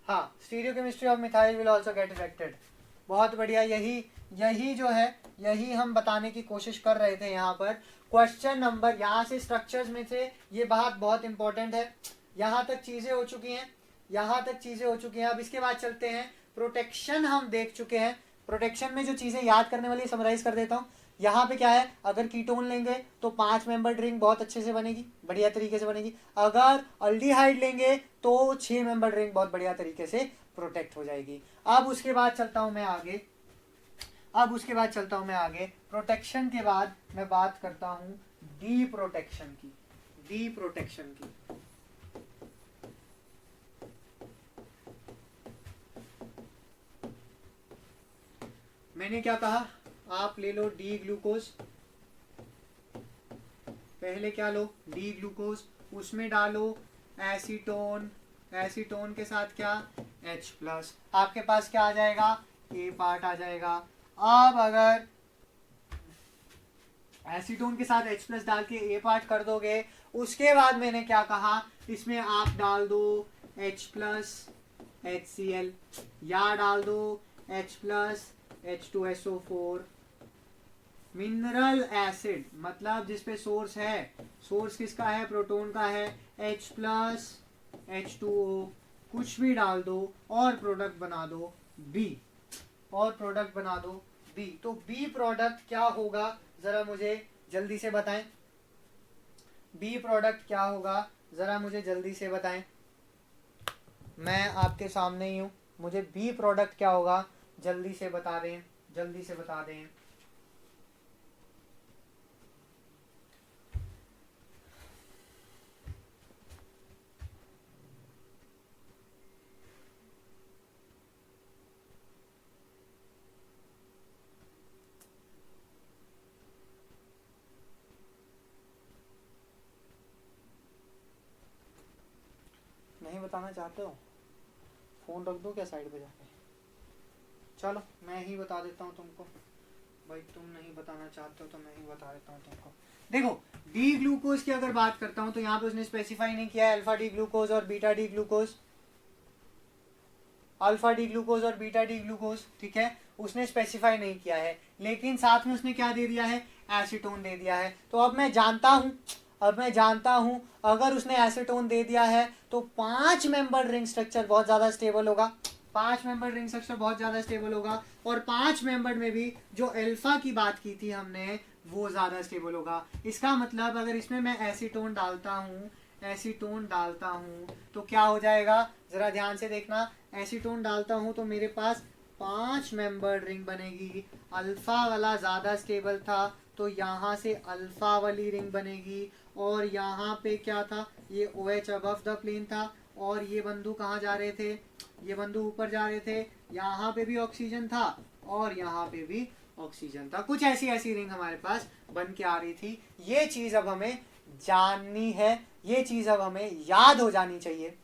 हाँ, stereochemistry of methyl will also get affected. बहुत बढ़िया, यही जो है, यही हम बताने की कोशिश कर रहे थे यहाँ पर। क्वेश्चन नंबर, यहाँ से स्ट्रक्चर्स में से ये बात बहुत इंपॉर्टेंट है। यहाँ तक चीजें हो चुकी हैं, यहाँ तक चीजें हो चुकी हैं। अब इसके बाद चलते हैं, प्रोटेक्शन हम देख चुके हैं। प्रोटेक्शन में जो चीजें याद करने वाली समराइज कर देता हूँ। यहाँ पे क्या है? अगर कीटोन लेंगे तो 5 मेंबर रिंग बहुत अच्छे से बनेगी, बढ़िया तरीके से बनेगी। अगर अल्डिहाइड लेंगे तो 6 मेंबर रिंग बहुत बढ़िया तरीके से प्रोटेक्ट हो जाएगी। अब उसके बाद चलता हूं मैं आगे, प्रोटेक्शन के बाद मैं बात करता हूं डी प्रोटेक्शन की। मैंने क्या कहा? आप ले लो डी ग्लूकोज, पहले क्या लो? डी ग्लूकोज, उसमें डालो एसीटोन, एसीटोन के साथ क्या? H+। आपके पास क्या आ जाएगा? ए पार्ट आ जाएगा। अब अगर एसीटोन के साथ H+ डाल के ए पार्ट कर दोगे, उसके बाद मैंने क्या कहा? इसमें आप डाल दो H+ HCl, या डाल दो H+ H2SO4, मिनरल एसिड, मतलब जिस पे सोर्स है, सोर्स किसका है? प्रोटॉन का है, H+ H2O, कुछ भी डाल दो और प्रोडक्ट बना दो B, तो B प्रोडक्ट क्या होगा? जरा मुझे जल्दी से बताएं। B प्रोडक्ट क्या होगा? जरा मुझे जल्दी से बताएं, मैं आपके सामने ही हूं। मुझे B प्रोडक्ट क्या होगा? जल्दी से बता दें। नहीं बताना चाहते हो? फोन रख दो क्या साइड पे जाके? चलो मैं ही बता देता हूँ तुमको। भाई तुम नहीं बताना चाहते हो तो मैं ही बता देता हूँ तुमको। देखो डी ग्लूकोज की अगर बात करता हूँ तो यहाँ पे उसने स्पेसिफाई नहीं किया है अल्फा डी ग्लूकोज और beta D glucose, alpha D glucose और बीटा डी ग्लूकोज, ठीक है, उसने स्पेसिफाई नहीं किया है। लेकिन साथ में उसने क्या दे दिया है, एसीटोन दे दिया है। तो अब मैं जानता हूं अगर उसने एसीटोन दे दिया है तो 5 मेंबर रिंग स्ट्रक्चर बहुत ज्यादा स्टेबल होगा, 5 मेंबर रिंग स्ट्रक्चर बहुत ज्यादा स्टेबल होगा। और 5 मेंबर में भी जो अल्फा की बात की थी हमने वो ज्यादा स्टेबल होगा। इसका मतलब अगर इसमें मैं एसीटोन डालता हूं तो क्या हो जाएगा, जरा ध्यान से देखना। एसीटोन डालता हूं तो मेरे पास 5 मेंबर रिंग बनेगी। अल्फा वाला ज्यादा स्टेबल था तो यहाँ से अल्फा वाली रिंग बनेगी। और यहाँ पे क्या था, ये OH अबव द प्लेन था और ये बंधु कहाँ जा रहे थे, ये बंधु ऊपर जा रहे थे। यहाँ पे भी ऑक्सीजन था और यहाँ पे भी ऑक्सीजन था। कुछ ऐसी रिंग हमारे पास बन के आ रही थी। ये चीज अब हमें जाननी है, ये चीज अब हमें याद हो जानी चाहिए,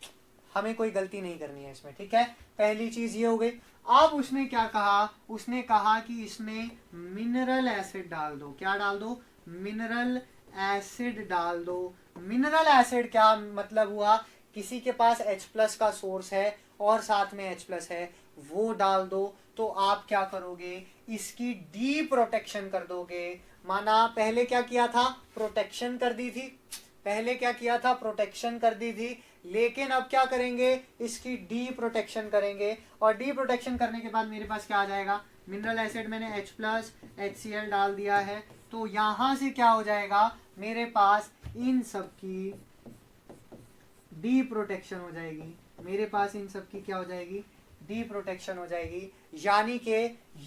हमें कोई गलती नहीं करनी है इसमें, ठीक है। पहली चीज ये हो गई। अब उसने क्या कहा, उसने कहा कि इसमें मिनरल एसिड डाल दो। क्या डाल दो, मिनरल एसिड डाल दो। मिनरल एसिड क्या मतलब हुआ, किसी के पास H+ का सोर्स है और साथ में H+ है, वो डाल दो। तो आप क्या करोगे, इसकी डी प्रोटेक्शन कर दोगे। माना पहले क्या किया था, प्रोटेक्शन कर दी थी, लेकिन अब क्या करेंगे, इसकी डी प्रोटेक्शन करेंगे। और डी प्रोटेक्शन करने के बाद मेरे पास क्या आ जाएगा, मिनरल एसिड मैंने H+ HCl डाल दिया है। तो यहां से क्या हो जाएगा, मेरे पास इन सब की डी प्रोटेक्शन हो जाएगी, क्या हो जाएगी, डी प्रोटेक्शन हो जाएगी। यानी कि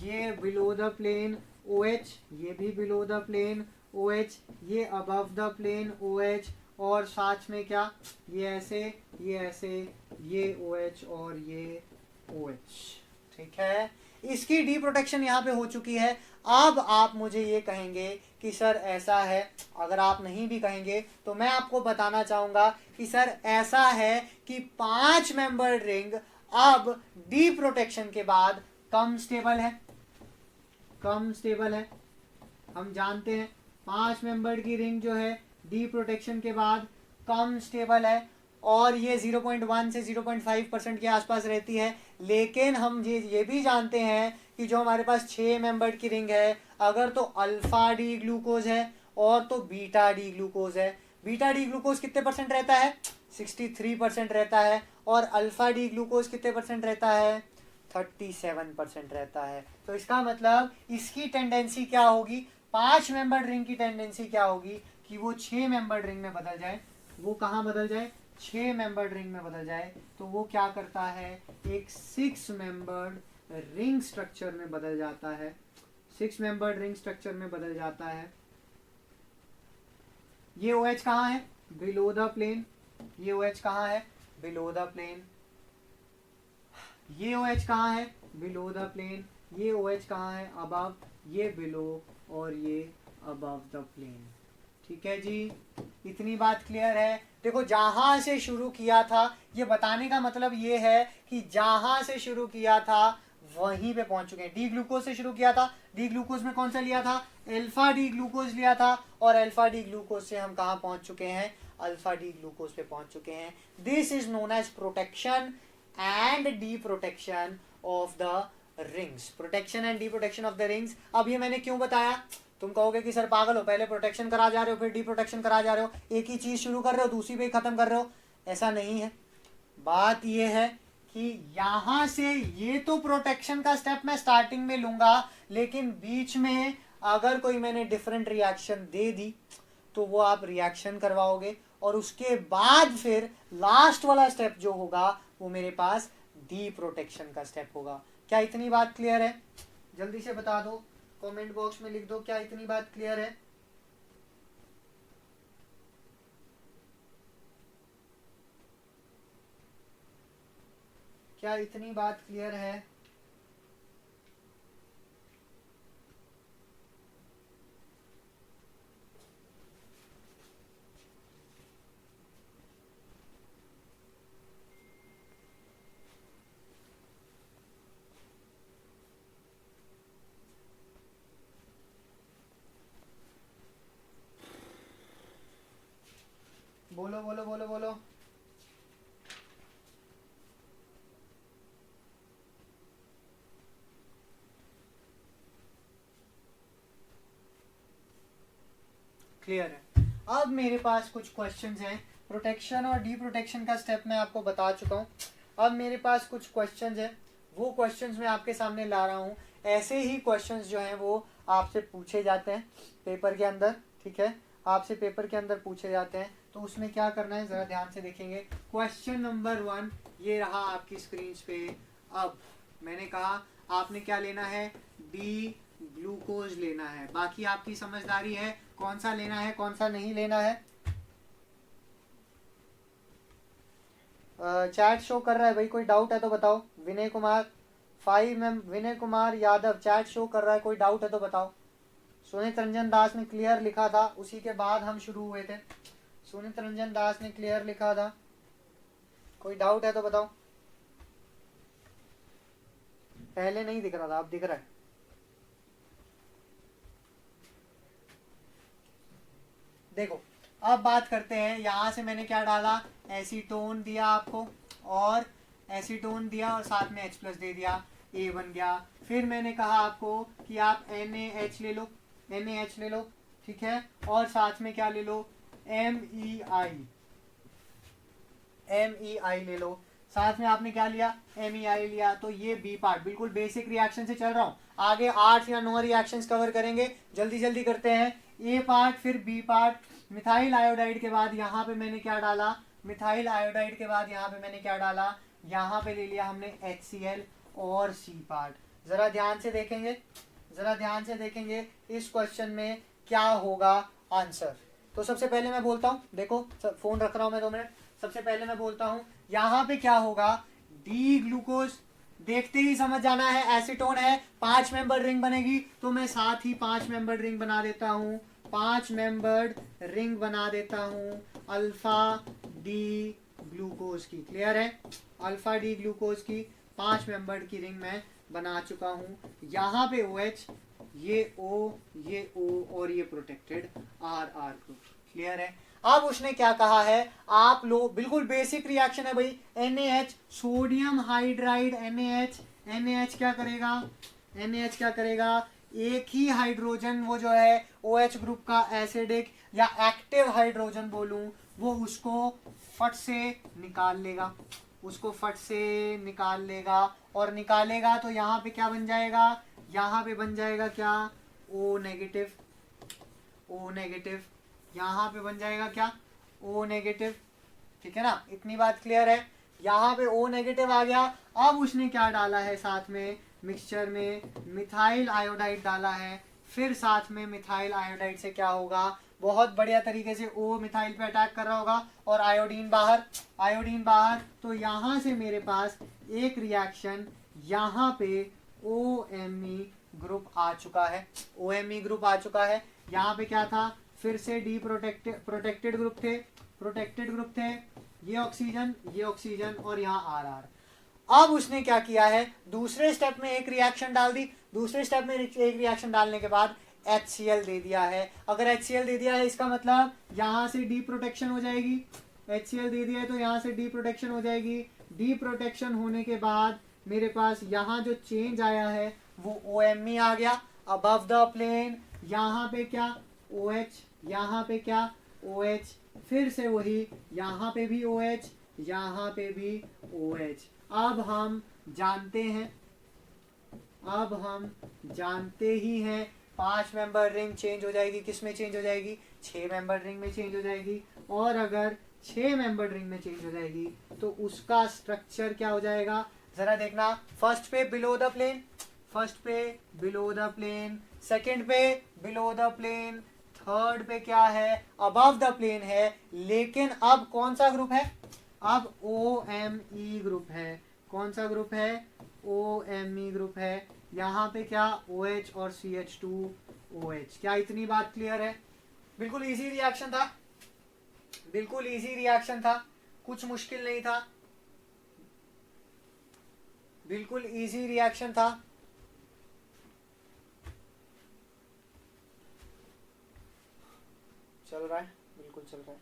ये बिलो द प्लेन OH, ये भी बिलो द प्लेन OH, ये अबव द प्लेन OH, और साथ में क्या, ये ऐसे, ये OH और ये OH, ठीक है। इसकी डी प्रोटेक्शन यहाँ पे हो चुकी है। अब आप मुझे ये कहेंगे कि सर ऐसा है, अगर आप नहीं भी कहेंगे तो मैं आपको बताना चाहूंगा कि सर ऐसा है कि 5 मेंबर रिंग अब डी प्रोटेक्शन के बाद कम स्टेबल है। हम जानते हैं 5 मेंबर की रिंग जो है डी प्रोटेक्शन के बाद कम स्टेबल है और ये 0.1 से 0.5% के आसपास रहती है। लेकिन हम ये भी जानते हैं कि जो हमारे पास 6 मेंबर की रिंग है, अगर तो अल्फा डी ग्लूकोज है और तो बीटा डी ग्लूकोज है। बीटा डी ग्लूकोज कितने परसेंट रहता है, 63% रहता है। और अल्फा डी ग्लूकोज कितने परसेंट रहता है, 37% रहता है। तो इसका मतलब इसकी टेंडेंसी क्या होगी, 5 मेंबर रिंग की टेंडेंसी क्या होगी कि वो 6 मेंबर रिंग में बदल जाए। वो कहाँ बदल जाए, 6 मेंबर रिंग में बदल जाए। तो वो क्या करता है, एक 6 मेंबर्ड रिंग स्ट्रक्चर में बदल जाता है, 6 मेंबर्ड रिंग स्ट्रक्चर में बदल जाता है। ये OH कहाँ है, बिलो द प्लेन, ये OH कहाँ है, बिलो द प्लेन। ये OH कहाँ है, बिलो द प्लेन। ये OH कहाँ है, अबव, ये बिलो और ये अबव द प्लेन। ठीक है जी, इतनी बात क्लियर है। देखो जहां से शुरू किया था, ये बताने का मतलब ये है कि जहां से शुरू किया था वहीं पे पहुंच चुके हैं। डी ग्लूकोज से शुरू किया था, डी ग्लूकोज में कौन सा लिया था, अल्फा डी ग्लूकोज लिया था, और अल्फा डी ग्लूकोज से हम कहां पहुंच चुके हैं, अल्फा डी ग्लूकोज पे पहुंच चुके हैं। This is known as protection and deprotection of the rings, protection and deprotection of the rings. अब ये मैंने क्यों बताया, तुम कहोगे कि सर पागल हो, पहले प्रोटेक्शन करा जा रहे हो फिर डी प्रोटेक्शन करा जा रहे हो, एक ही चीज शुरू कर रहे हो दूसरी पे खत्म कर रहे हो। ऐसा नहीं है। बात ये है कि यहां से ये तो प्रोटेक्शन का स्टेप मैं स्टार्टिंग में लूंगा, लेकिन बीच में अगर कोई मैंने डिफरेंट रिएक्शन दे दी तो वो आप रिएक्शन करवाओगे, और उसके बाद फिर लास्ट वाला स्टेप जो होगा वो मेरे पास डी प्रोटेक्शन का स्टेप होगा। क्या इतनी बात क्लियर है, जल्दी से बता दो, कमेंट बॉक्स में लिख दो, क्या इतनी बात क्लियर है। क्या इतनी बात क्लियर है। बोलो बोलो बोलो बोलो। क्लियर है। अब मेरे पास कुछ क्वेश्चंस हैं। प्रोटेक्शन और डी प्रोटेक्शन का स्टेप मैं आपको बता चुका हूँ। अब मेरे पास कुछ क्वेश्चंस हैं, वो क्वेश्चंस मैं आपके सामने ला रहा हूँ। ऐसे ही क्वेश्चंस जो हैं वो आपसे पूछे जाते हैं पेपर के अंदर, ठीक है, आपसे पेपर के अंदर पूछे जाते हैं। तो उसमें क्या करना है ज़रा ध्यान से देखेंगे। क्वेश्चन नंबर 1 ये रहा आपकी स्क्रीन पे। अब मैंने कहा आपने क्या लेना है, डी ग्लूकोज लेना है। बाकी आपकी समझदारी है कौन सा लेना है कौन सा नहीं लेना है। चैट शो कर रहा है भाई, कोई डाउट है तो बताओ। विनय कुमार 5 में, विनय कुमार यादव चैट शो कर रहा है, कोई डाउट है तो बताओ। सुनीत रंजन दास ने क्लियर लिखा था, उसी के बाद हम शुरू हुए थे। सुनीत रंजन दास ने क्लियर लिखा था, कोई डाउट है तो बताओ। पहले नहीं दिख रहा था, अब दिख रहा है। देखो अब बात करते हैं, यहां से मैंने क्या डाला, एसीटोन दिया आपको, और एसीटोन दिया और साथ में H+ दे दिया, A बन गया। फिर मैंने कहा आपको कि आप NaH ले लो, NaH ले लो, ठीक है, और साथ में क्या ले लो, MEI ले लो। साथ में आपने क्या लिया, MEI लिया। तो ये बी पार्ट, बिल्कुल बेसिक रिएक्शन से चल रहा हूँ। आगे 8 या 9 रिएक्शंस कवर करेंगे, जल्दी जल्दी करते हैं। ए पार्ट फिर बी पार्ट। मिथाइल आयोडाइड के बाद यहाँ पे मैंने क्या डाला, मिथाइल आयोडाइड के बाद यहाँ पे मैंने क्या डाला, यहाँ पे ले लिया हमने HCl और सी पार्ट। जरा ध्यान से देखेंगे, जरा ध्यान से देखेंगे इस क्वेश्चन में क्या होगा आंसर। तो सबसे पहले मैं बोलता हूँ, देखो फोन रख रहा हूँ मैं 2 मिनट। सबसे पहले मैं बोलता हूँ यहाँ पे क्या होगा, डी ग्लूकोज। देखते ही समझ जाना है, एसीटोन है, 5 मेंबर रिंग बनेगी, तो मैं साथ ही 5 मेंबर रिंग बना देता हूँ, 5 मेंबर्ड रिंग बना देता हूँ अल्फा डी ग्लूकोज की। क्लियर है, अल्फा डी ग्लूकोज की 5 मेंबर्ड की रिंग मैं बना चुका हूँ। यहाँ पे OH, ये O, ये O और ये प्रोटेक्टेड RR ग्रुप। क्लियर है। अब उसने क्या कहा है, आप लोग, बिल्कुल बेसिक रिएक्शन है भाई, NaH सोडियम हाइड्राइड NaH क्या करेगा, NaH क्या करेगा, एक ही हाइड्रोजन वो जो है OH ग्रुप का एसिडिक या एक्टिव हाइड्रोजन बोलूं, वो उसको फट से निकाल लेगा, उसको फट से निकाल लेगा। और निकालेगा तो यहाँ पे क्या बन जाएगा, यहाँ पे बन जाएगा क्या, O नेगेटिव, O नेगेटिव। यहाँ पे बन जाएगा क्या, O नेगेटिव, ठीक है ना, इतनी बात क्लियर है। यहाँ पे O नेगेटिव आ गया। अब उसने क्या डाला है साथ में, मिक्सचर में मिथाइल आयोडाइड डाला है। फिर साथ में मिथाइल आयोडाइड से क्या होगा, बहुत बढ़िया तरीके से O मिथाइल पे अटैक कर रहा होगा और आयोडीन बाहर, आयोडीन बाहर। तो यहाँ से मेरे पास एक रिएक्शन यहाँ पे OMe ग्रुप आ चुका है, OMe ग्रुप आ चुका है। यहाँ पे क्या था, फिर से डी प्रोटेक्टेड ग्रुप थे, प्रोटेक्टेड ग्रुप थे, ये ऑक्सीजन और यहाँ RR। अब उसने क्या किया है, दूसरे स्टेप में एक रिएक्शन डाल दी, दूसरे स्टेप में एक रिएक्शन डालने के बाद HCl दे दिया है। अगर HCl दे दिया है इसका मतलब यहाँ से डी प्रोटेक्शन हो जाएगी, HCl दे दिया है तो यहाँ से डी प्रोटेक्शन हो जाएगी। डी प्रोटेक्शन होने के बाद मेरे पास यहाँ जो चेंज आया है वो OMe आ गया अबव द प्लेन। यहाँ पे क्या OH, यहाँ पे क्या OH, फिर से वही, यहाँ पे भी OH, यहाँ पे भी OH। अब हम जानते हैं, अब हम जानते ही हैं 5 मेंबर रिंग चेंज हो जाएगी, किस में चेंज हो जाएगी, 6 मेंबर रिंग में चेंज हो जाएगी। और अगर 6 मेंबर रिंग में चेंज हो जाएगी तो उसका स्ट्रक्चर क्या हो जाएगा, जरा देखना। फर्स्ट पे बिलो द प्लेन, फर्स्ट पे बिलो द प्लेन, सेकंड पे बिलो द प्लेन, थर्ड पे क्या है, अबव द प्लेन है। लेकिन अब कौन सा ग्रुप है, अब OMe ग्रुप है। कौन सा ग्रुप है, OMe ग्रुप है। यहाँ पे क्या OH और CH2OH। क्या इतनी बात क्लियर है, बिल्कुल इजी रिएक्शन था, बिल्कुल इजी रिएक्शन था, कुछ मुश्किल नहीं था, बिल्कुल इजी रिएक्शन था। चल रहा है, बिल्कुल चल रहा है।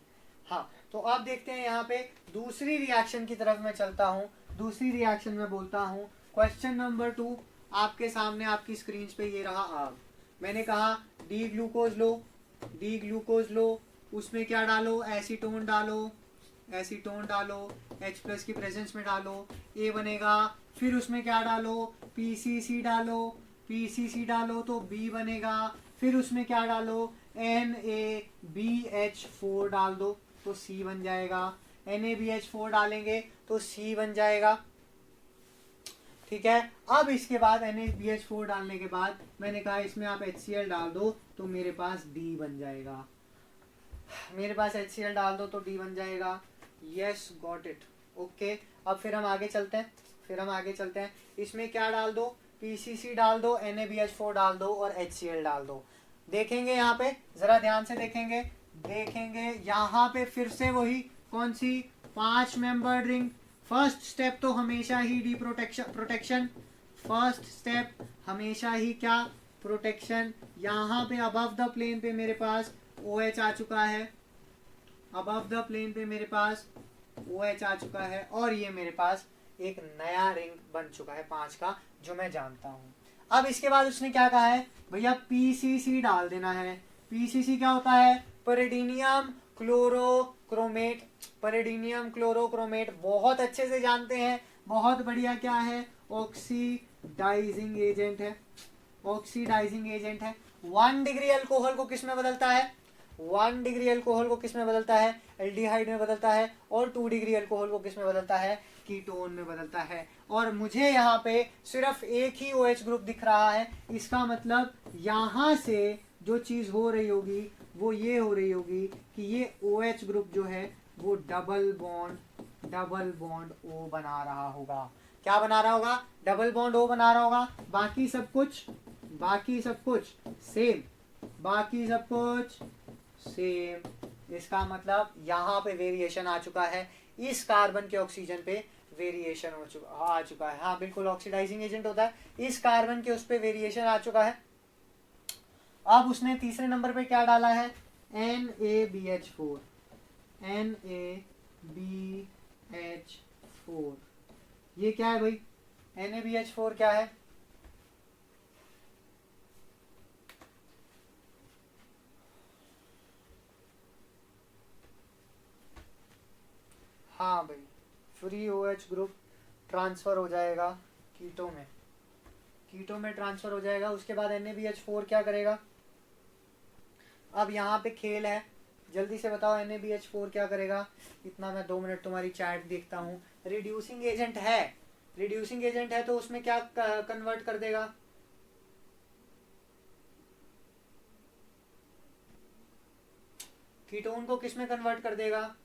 हाँ, तो अब देखते हैं यहाँ पे दूसरी रिएक्शन की तरफ मैं चलता हूँ। दूसरी रिएक्शन में बोलता हूँ क्वेश्चन नंबर 2 आपके सामने आपकी स्क्रीन पे ये रहा आग। मैंने कहा डी ग्लूकोज लो, डी ग्लूकोज लो, उसमें क्या डालो, एसीटोन डालो, एसीटोन डालो, H प्लस की प्रेजेंस में डालो, A बनेगा। फिर उसमें क्या डालो, PCC डालो, PCC डालो तो B बनेगा। फिर उसमें क्या डालो, NaBH4 डाल दो तो C बन जाएगा। NaBH4 डालेंगे तो C बन जाएगा। ठीक है, अब इसके बाद NaBH4 डालने के बाद मैंने कहा इसमें आप HCl डाल दो तो मेरे पास D बन जाएगा। मेरे पास HCl डाल दो तो D बन जाएगा। Yes, got it. ओके, अब फिर हम आगे चलते हैं। इसमें क्या डाल दो, PCC डाल दो, NaBH4 डाल दो और HCl डाल दो। देखेंगे यहाँ पे, जरा ध्यान से देखेंगे यहाँ पे फिर से वही कौन सी, 5 मेंबर्ड रिंग। फर्स्ट स्टेप तो हमेशा ही डी प्रोटेक्शन, फर्स्ट स्टेप हमेशा ही क्या, प्रोटेक्शन। यहाँ पे अबव द प्लेन पे मेरे पास OH आ चुका है, अबव द प्लेन पे मेरे पास OH आ चुका है और ये मेरे पास एक नया रिंग बन चुका है 5 का, जो मैं जानता हूँ। अब इसके बाद उसने क्या कहा है, भैया PCC डाल देना है। PCC क्या होता है, पैरिडीनियम क्लोरोक्रोमेट। पैरिडीनियम क्लोरोक्रोमेट बहुत अच्छे से जानते हैं, बहुत बढ़िया। क्या है, ऑक्सीडाइजिंग एजेंट है, ऑक्सीडाइजिंग एजेंट है। 1 डिग्री अल्कोहल को किस में बदलता है, 1 डिग्री अल्कोहल को किस में बदलता है, एल्डिहाइड में बदलता है। और 2 डिग्री अल्कोहल को किस में बदलता है, कीटोन में बदलता है। और मुझे यहाँ पे सिर्फ एक ही OH ग्रुप दिख रहा है, इसका मतलब यहाँ से जो चीज हो रही होगी वो ये हो रही होगी कि ये OH ग्रुप जो है वो डबल बॉन्ड O बना रहा होगा। क्या बना रहा होगा, डबल बॉन्ड O बना रहा होगा। बाकी सब कुछ सेम, बाकी सब कुछ सेम। इसका मतलब यहाँ पे वेरिएशन आ चुका है, इस कार्बन के ऑक्सीजन पे वेरिएशन आ चुका है। हाँ बिल्कुल, ऑक्सीडाइजिंग एजेंट होता है, इस कार्बन के उस पे वेरिएशन आ चुका है। अब उसने तीसरे नंबर पे क्या डाला है, NaBH4, NaBH4। ये क्या है भाई, NaBH4 क्या है, हाँ भाई, फ्री OH ग्रुप ट्रांसफर हो जाएगा कीटो में ट्रांसफर हो जाएगा। उसके बाद NaBH4 क्या करेगा, अब यहाँ पे खेल है, जल्दी से बताओ NaBH4 क्या करेगा। इतना मैं 2 मिनट तुम्हारी चैट देखता हूँ। रिड्यूसिंग एजेंट है तो उसमें क्या कन्वर्ट कर देगा, कीटोन को किस में कन्वर्ट कर देगा,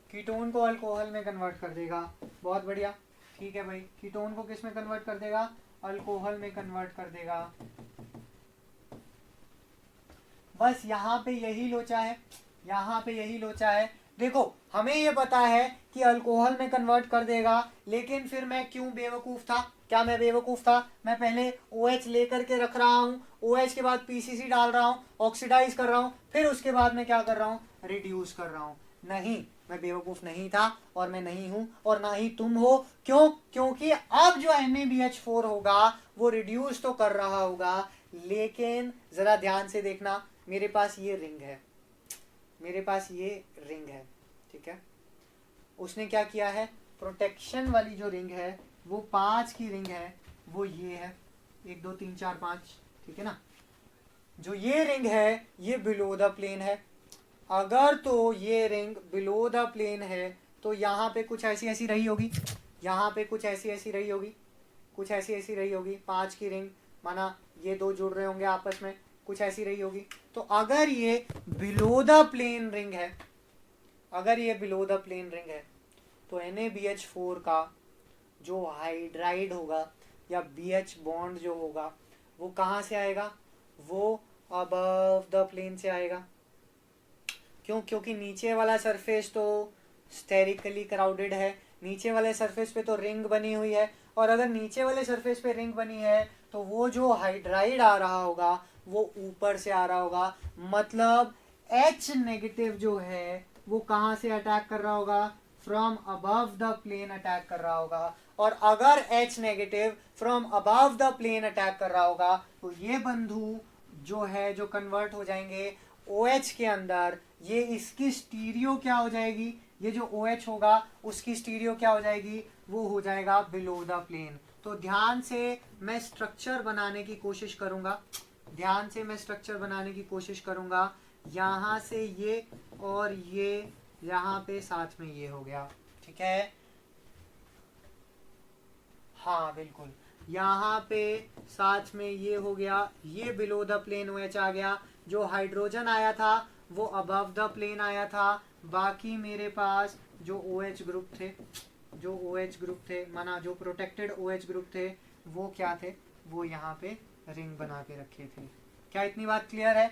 कीटोन को अल्कोहल में कन्वर्ट कर देगा। बहुत बढ़िया, ठीक है भाई, कीटोन को किस में कन्वर्ट कर देगा, अल्कोहल में कन्वर्ट कर देगा। बस यहाँ पे यही लोचा है। देखो हमें ये पता है कि अल्कोहल में कन्वर्ट कर देगा, लेकिन फिर मैं क्यों बेवकूफ था, क्या मैं बेवकूफ था, मैं पहले OH लेकर के रख रहा हूँ, OH के बाद PCC डाल रहा हूँ, ऑक्सीडाइज कर रहा हूँ, फिर उसके बाद मैं क्या कर रहा हूँ, रिड्यूस कर रहा हूँ। नहीं, मैं बेवकूफ नहीं था और मैं नहीं हूं और ना ही तुम हो। क्यों, क्योंकि अब जो NaBH4 होगा वो रिड्यूस तो कर रहा होगा, लेकिन जरा ध्यान से देखना, मेरे पास ये रिंग है, ठीक है। उसने क्या किया है, प्रोटेक्शन वाली जो रिंग है वो 5 की रिंग है, वो ये है 1 2 3 4 5, ठीक है ना। जो ये रिंग है ये बिलो द प्लेन है। अगर तो ये रिंग बिलो द प्लेन है तो यहाँ पे कुछ ऐसी रही होगी, यहाँ पे कुछ ऐसी रही होगी, 5 की रिंग, माना ये 2 जुड़ रहे होंगे आपस में, कुछ ऐसी रही होगी। तो अगर ये बिलो द प्लेन रिंग है, तो NaBH4 का जो हाइड्राइड होगा या BH बॉन्ड जो होगा वो कहाँ से आएगा, वो अबव द प्लेन से आएगा। क्यों, क्योंकि नीचे वाला सरफेस तो स्टेरिकली क्राउडेड है, नीचे वाले सरफेस पे तो रिंग बनी हुई है, और अगर नीचे वाले सरफेस पे रिंग बनी है तो वो जो हाइड्राइड आ रहा होगा वो ऊपर से आ रहा होगा, मतलब H नेगेटिव जो है वो कहाँ से अटैक कर रहा होगा, from above the plane attack कर रहा होगा। और अगर H negative from above the plane attack कर रहा होगा तो ये बंधु जो है जो कन्वर्ट हो जाएंगे OH के अंदर, ये इसकी स्टीरियो क्या हो जाएगी, ये जो OH होगा उसकी स्टीरियो क्या हो जाएगी, वो हो जाएगा बिलो द प्लेन। तो ध्यान से मैं स्ट्रक्चर बनाने की कोशिश करूंगा, ध्यान से मैं स्ट्रक्चर बनाने की कोशिश करूंगा। यहाँ से ये और ये यहाँ पे साथ में ये हो गया, ठीक है, हाँ बिल्कुल, यहाँ पे साथ में ये हो गया, ये बिलो द प्लेन OH आ गया, जो हाइड्रोजन आया था वो अबव द प्लेन आया था। बाकी मेरे पास जो OH ग्रुप थे, जो OH ग्रुप थे माना जो प्रोटेक्टेड OH ग्रुप थे वो क्या थे, वो यहाँ पे रिंग बना के रखे थे। क्या इतनी बात क्लियर है?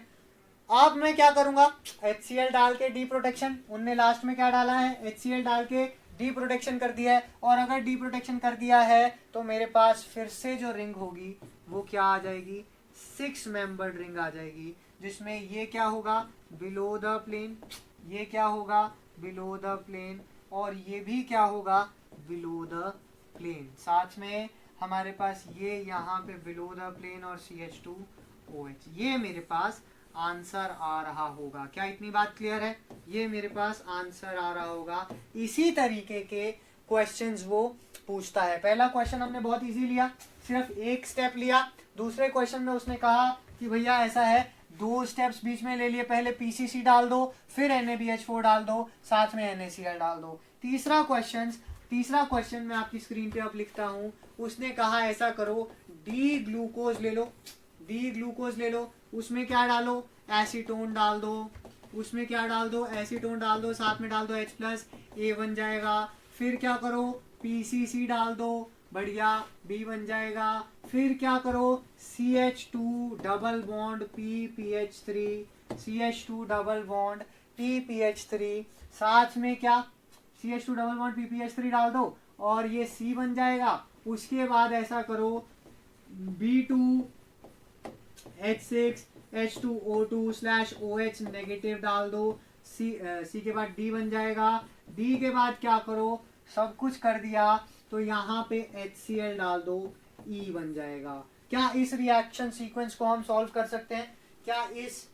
अब मैं क्या करूंगा, HCl डाल के डी प्रोटेक्शन, उनने लास्ट में क्या डाला है, HCl डाल के डी प्रोटेक्शन कर दिया है, और अगर डी प्रोटेक्शन कर दिया है तो मेरे पास फिर से जो रिंग होगी वो क्या आ जाएगी, 6 मेंबर्ड रिंग आ जाएगी, जिसमें ये क्या होगा, बिलो द प्लेन, ये क्या होगा, बिलो द प्लेन, और ये भी क्या होगा, बिलो द प्लेन। साथ में हमारे पास ये यहाँ पे बिलो द प्लेन और CH2OH, ये मेरे पास आंसर आ रहा होगा। क्या इतनी बात क्लियर है? ये मेरे पास आंसर आ रहा होगा। इसी तरीके के क्वेश्चंस वो पूछता है। पहला क्वेश्चन हमने बहुत इजी लिया, सिर्फ एक स्टेप लिया। दूसरे क्वेश्चन में उसने कहा कि भैया ऐसा है, 2 स्टेप्स बीच में ले लिए, पहले PCC डाल दो, फिर NaBH4 डाल दो, साथ में NaCl डाल दो। तीसरा क्वेश्चन मैं आपकी स्क्रीन पे अब लिखता हूँ। उसने कहा ऐसा करो, डी ग्लूकोज ले लो, उसमें क्या डालो, एसीटोन डाल दो, उसमें क्या डाल दो, एसीटोन डाल दो, साथ में डाल दो H+, A बन जाएगा। फिर क्या करो, PCC डाल दो, बढ़िया, B बन जाएगा। फिर क्या करो, CH2 double bond PPH3, CH2 double bond PPH3, साथ में क्या, CH2 डबल बॉन्ड PPH3 डाल दो और ये C बन जाएगा। उसके बाद ऐसा करो, B2 H6 H2O2/OH नेगेटिव डाल दो, C के बाद D बन जाएगा। D के बाद क्या करो, सब कुछ कर दिया तो यहाँ पे HCl डाल दो, E बन जाएगा। क्या इस रिएक्शन सीक्वेंस को हम सॉल्व कर सकते हैं? क्या इस,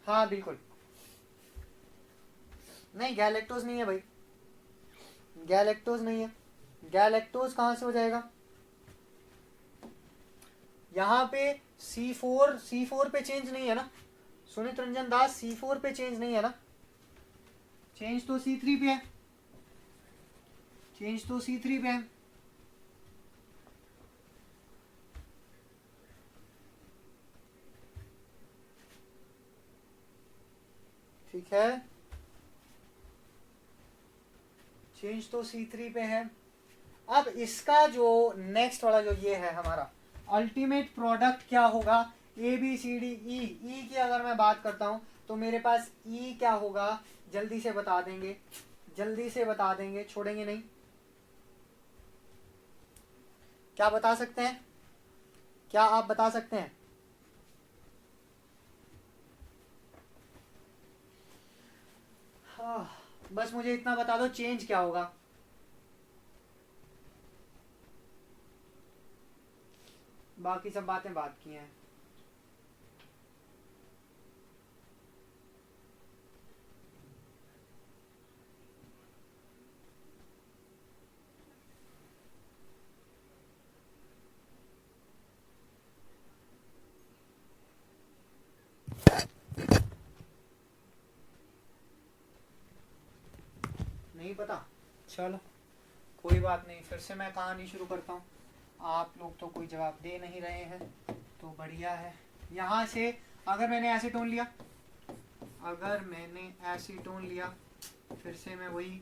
हाँ बिल्कुल, नहीं गैलेक्टोज नहीं है भाई, गैलेक्टोज नहीं है। गैलेक्टोज कहां से हो जाएगा, यहाँ पे C4 पे चेंज नहीं है ना सुनीत रंजन दास, C4 पे चेंज नहीं है ना, चेंज तो C3 पे है, चेंज तो C3 पे है। ठीक है, चेंज तो C3 पे है। अब इसका जो नेक्स्ट वाला जो ये है हमारा अल्टीमेट प्रोडक्ट क्या होगा, ABCDE, E की अगर मैं बात करता हूं तो मेरे पास E क्या होगा, जल्दी से बता देंगे, जल्दी से बता देंगे, छोड़ेंगे नहीं। क्या बता सकते हैं, क्या आप बता सकते हैं? बस मुझे इतना बता दो, चेंज क्या होगा। बाकी सब बातें बात की हैं। नहीं पता, चलो कोई बात नहीं, फिर से मैं कहानी शुरू करता हूँ। आप लोग तो कोई जवाब दे नहीं रहे हैं तो बढ़िया है। यहाँ से अगर मैंने एसीटोन लिया, अगर मैंने एसीटोन लिया, फिर से मैं वही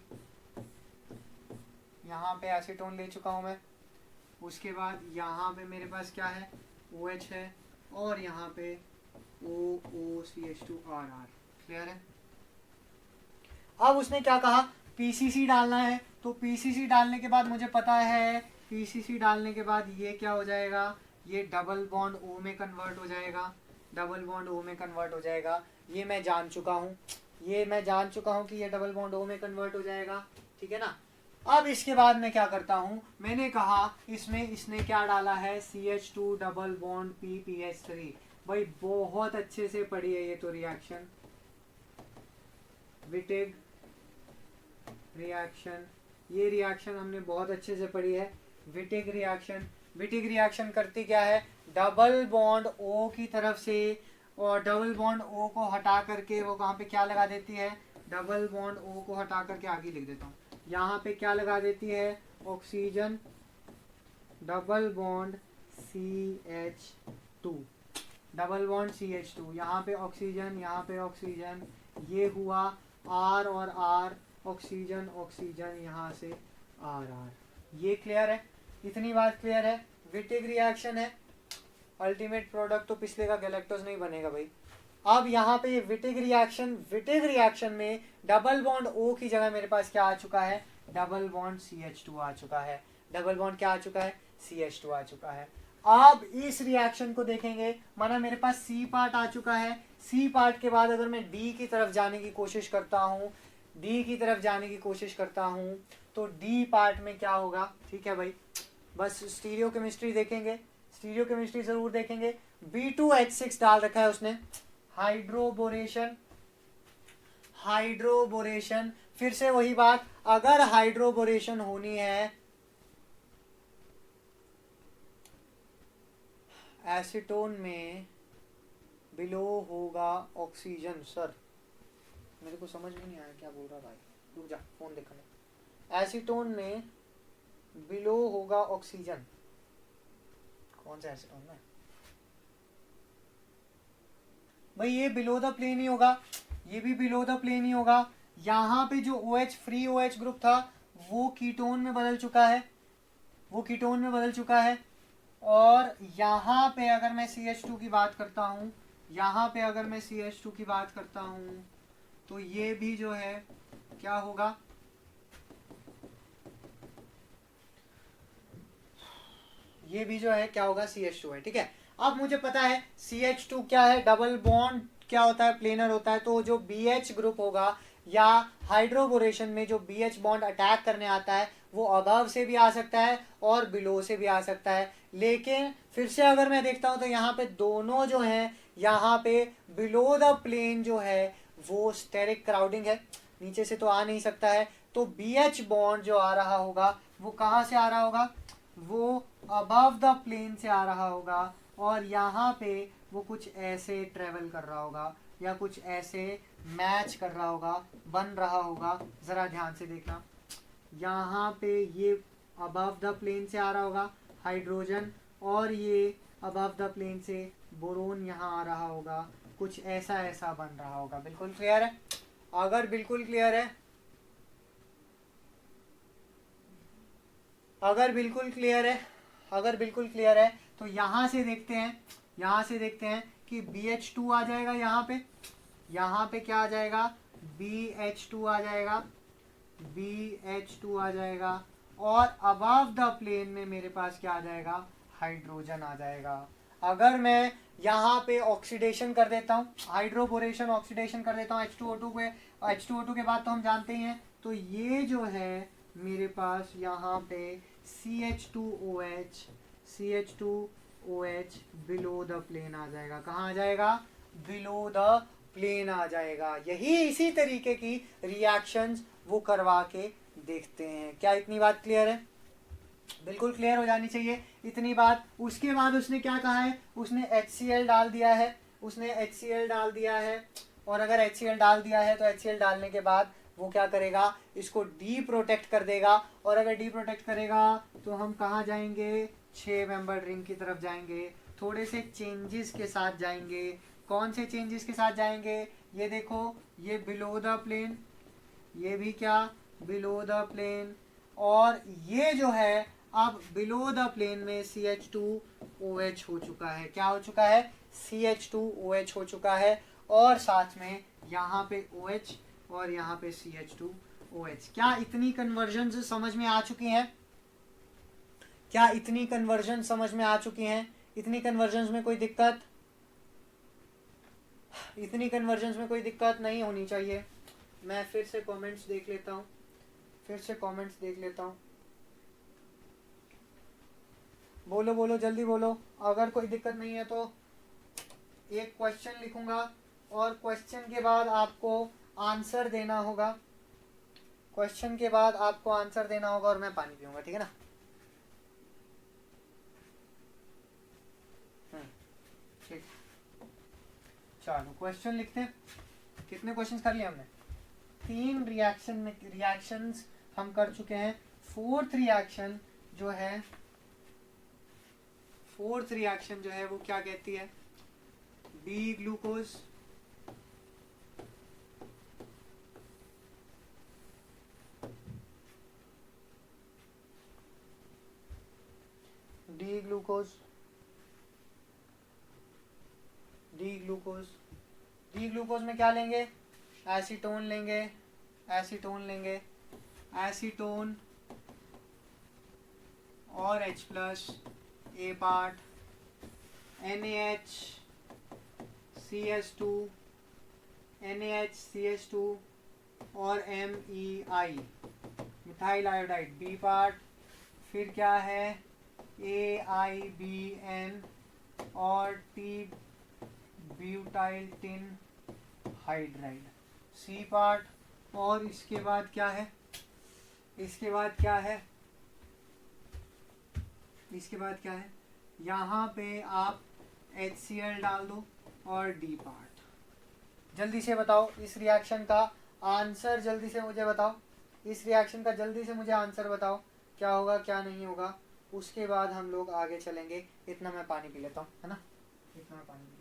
यहाँ पे एसीटोन ले चुका हूँ मैं। उसके बाद यहाँ पे मेरे पास क्या है, OH है, और यहाँ पे OOCH2RR। क्लियर है? अब उसने क्या कहा, पीसीसी डालना है, तो पीसीसी डालने के बाद मुझे पता है, पीसीसी डालने के बाद ये क्या हो जाएगा, ये डबल बॉन्ड ओ में कन्वर्ट हो जाएगा, डबल बॉन्ड ओ में कन्वर्ट हो जाएगा। ये मैं जान चुका हूँ, ये मैं जान चुका हूँ कि ये डबल बॉन्ड ओ में कन्वर्ट हो जाएगा, ठीक है ना। अब इसके बाद मैं क्या करता हूँ, मैंने कहा इसमें इसने क्या डाला है, CH2 डबल बॉन्ड PPH3। भाई बहुत अच्छे से पढ़ी है ये तो रिएक्शन, विटिग रिएक्शन, ये रिएक्शन हमने बहुत अच्छे से पढ़ी है, विटिग रिएक्शन। विटिग रिएक्शन करती क्या है, डबल बॉन्ड O की तरफ से, और डबल बॉन्ड O को हटा करके वो कहाँ पे क्या लगा देती है, डबल बॉन्ड O को हटा करके आगे लिख देता हूँ, यहाँ पे क्या लगा देती है, oxygen double bond CH2, double bond CH2, यहाँ पे ऑक्सीजन, यहाँ पे ऑक्सीजन, ये हुआ R और R, ऑक्सीजन ऑक्सीजन, यहाँ से RR। ये क्लियर है, इतनी बात क्लियर है। विटिग रिएक्शन है, अल्टीमेट प्रोडक्ट तो पिछले का गैलेक्टोज नहीं बनेगा भाई। अब यहाँ पे विटिग रिएक्शन में डबल बॉन्ड O की जगह मेरे पास क्या आ चुका है, डबल बॉन्ड CH2 आ चुका है, डबल बॉन्ड क्या आ चुका है, CH2 आ चुका है। अब इस रिएक्शन को देखेंगे, माना मेरे पास C पार्ट आ चुका है, C पार्ट के बाद अगर मैं D की तरफ जाने की कोशिश करता हूँ, D की तरफ जाने की कोशिश करता हूँ, तो D पार्ट में क्या होगा, ठीक है भाई, बस स्टीरियो केमिस्ट्री देखेंगे, स्टीरियो केमिस्ट्री जरूर देखेंगे। B2H6 डाल रखा है उसने, हाइड्रोबोरेशन, हाइड्रोबोरेशन, फिर से वही बात, अगर हाइड्रोबोरेशन होनी है, एसीटोन में बिलो होगा ऑक्सीजन। सर मेरे को समझ में नहीं आया क्या बोल रहा भाई, रुक जा फोन देखने। एसीटोन में बिलो होगा ऑक्सीजन, कौन सा एसीटोन में भाई, ये बिलो द प्लेन ही होगा, ये भी बिलो द प्लेन ही होगा। यहाँ पे जो OH फ्री OH ग्रुप था वो कीटोन में बदल चुका है, वो कीटोन में बदल चुका है। और यहाँ पे अगर मैं CH2 की बात करता हूँ, यहाँ पे अगर मैं CH2 की बात करता हूँ, तो ये भी जो है क्या होगा, ये भी जो है क्या होगा, CH2 है, ठीक है। अब मुझे पता है CH2 क्या है, डबल बॉन्ड क्या होता है, प्लेनर होता है, तो जो BH ग्रुप होगा या हाइड्रोबोरेशन में जो BH बॉन्ड अटैक करने आता है वो अबव से भी आ सकता है और बिलो से भी आ सकता है। लेकिन फिर से अगर मैं देखता हूं तो यहाँ पे दोनों जो हैं, यहाँ पे बिलो द प्लेन जो है वो स्टेरिक क्राउडिंग है, नीचे से तो आ नहीं सकता है, तो BH बॉन्ड जो आ रहा होगा वो कहाँ से आ रहा होगा, वो अबव द प्लेन से आ रहा होगा, और यहाँ पे वो कुछ ऐसे ट्रेवल कर रहा होगा या कुछ ऐसे मैच कर रहा होगा, बन रहा होगा। जरा ध्यान से देखना, यहाँ पे ये अबव द प्लेन से आ रहा होगा हाइड्रोजन, और ये अबव द प्लेन से बोरोन यहाँ आ रहा होगा, कुछ ऐसा ऐसा बन रहा होगा। बिल्कुल क्लियर है? अगर बिल्कुल क्लियर है, अगर बिल्कुल क्लियर है, अगर बिल्कुल क्लियर है तो यहाँ से देखते हैं, यहाँ से देखते हैं कि BH2 आ जाएगा, यहाँ पे क्या आ जाएगा, BH2 आ जाएगा, BH2 आ जाएगा, और अबव द प्लेन में मेरे पास क्या आ जाएगा, हाइड्रोजन आ जाएगा। अगर मैं यहाँ पे ऑक्सीडेशन कर देता हूँ, हाइड्रोबोरेशन ऑक्सीडेशन कर देता हूँ H2O2 के बाद तो हम जानते ही हैं, तो ये जो है मेरे पास यहाँ पे CH2OH बिलो द प्लेन आ जाएगा। कहाँ आ जाएगा, बिलो द प्लेन आ जाएगा। यही इसी तरीके की रिएक्शंस वो करवा के देखते हैं। क्या इतनी बात क्लियर है? बिल्कुल क्लियर हो जानी चाहिए इतनी बात। उसके बाद उसने क्या कहा है, उसने HCl डाल दिया है, उसने HCl डाल दिया है, और अगर HCl डाल दिया है तो HCl डालने के बाद वो क्या करेगा, इसको डी प्रोटेक्ट कर देगा, और अगर डी प्रोटेक्ट करेगा तो हम कहाँ जाएंगे, 6 मेंबर रिंग की तरफ जाएंगे, थोड़े से चेंजेस के साथ जाएंगे। कौन से चेंजेस के साथ जाएंगे, ये देखो, ये बिलो द प्लेन, ये भी क्या, बिलो द प्लेन, और ये जो है अब बिलो द प्लेन में CH2OH हो चुका है। क्या हो चुका है, CH2OH हो चुका है, और साथ में यहाँ पे OH और यहाँ पे CH2 OH। क्या इतनी कन्वर्जन समझ में आ चुकी हैं? क्या इतनी कन्वर्जन समझ में आ चुकी हैं? इतनी कन्वर्जन में कोई दिक्कत? इतनी कन्वर्जन में कोई दिक्कत नहीं होनी चाहिए। मैं फिर से कमेंट्स देख लेता हूँ, बोलो बोलो जल्दी बोलो। अगर कोई दिक्कत नहीं है तो एक क्वेश्चन लिखूंगा और क्वेश्चन के बाद आपको आंसर देना होगा। और मैं पानी पीऊंगा, ठीक है ना? ठीक, चलो क्वेश्चन लिखते हैं। कितने क्वेश्चन कर लिए हमने? 3 रिएक्शंस हम कर चुके हैं। फोर्थ रिएक्शन जो है वो क्या कहती है? डी ग्लूकोज डी ग्लूकोज में क्या लेंगे? एसीटोन लेंगे, एसीटोन और H प्लस, ए पार्ट, NaHCH2 और MEI, methyl iodide, B part. फिर क्या है? AIBN और T butyl tin hydride, C part. और इसके बाद क्या है? यहाँ पे आप HCl डाल दो और डी पार्ट। जल्दी से बताओ इस रिएक्शन का आंसर, जल्दी से मुझे आंसर बताओ, क्या होगा क्या नहीं होगा। उसके बाद हम लोग आगे चलेंगे। इतना मैं पानी पी लेता हूँ, है ना? इतना मैं पानी पी लेता हूँ।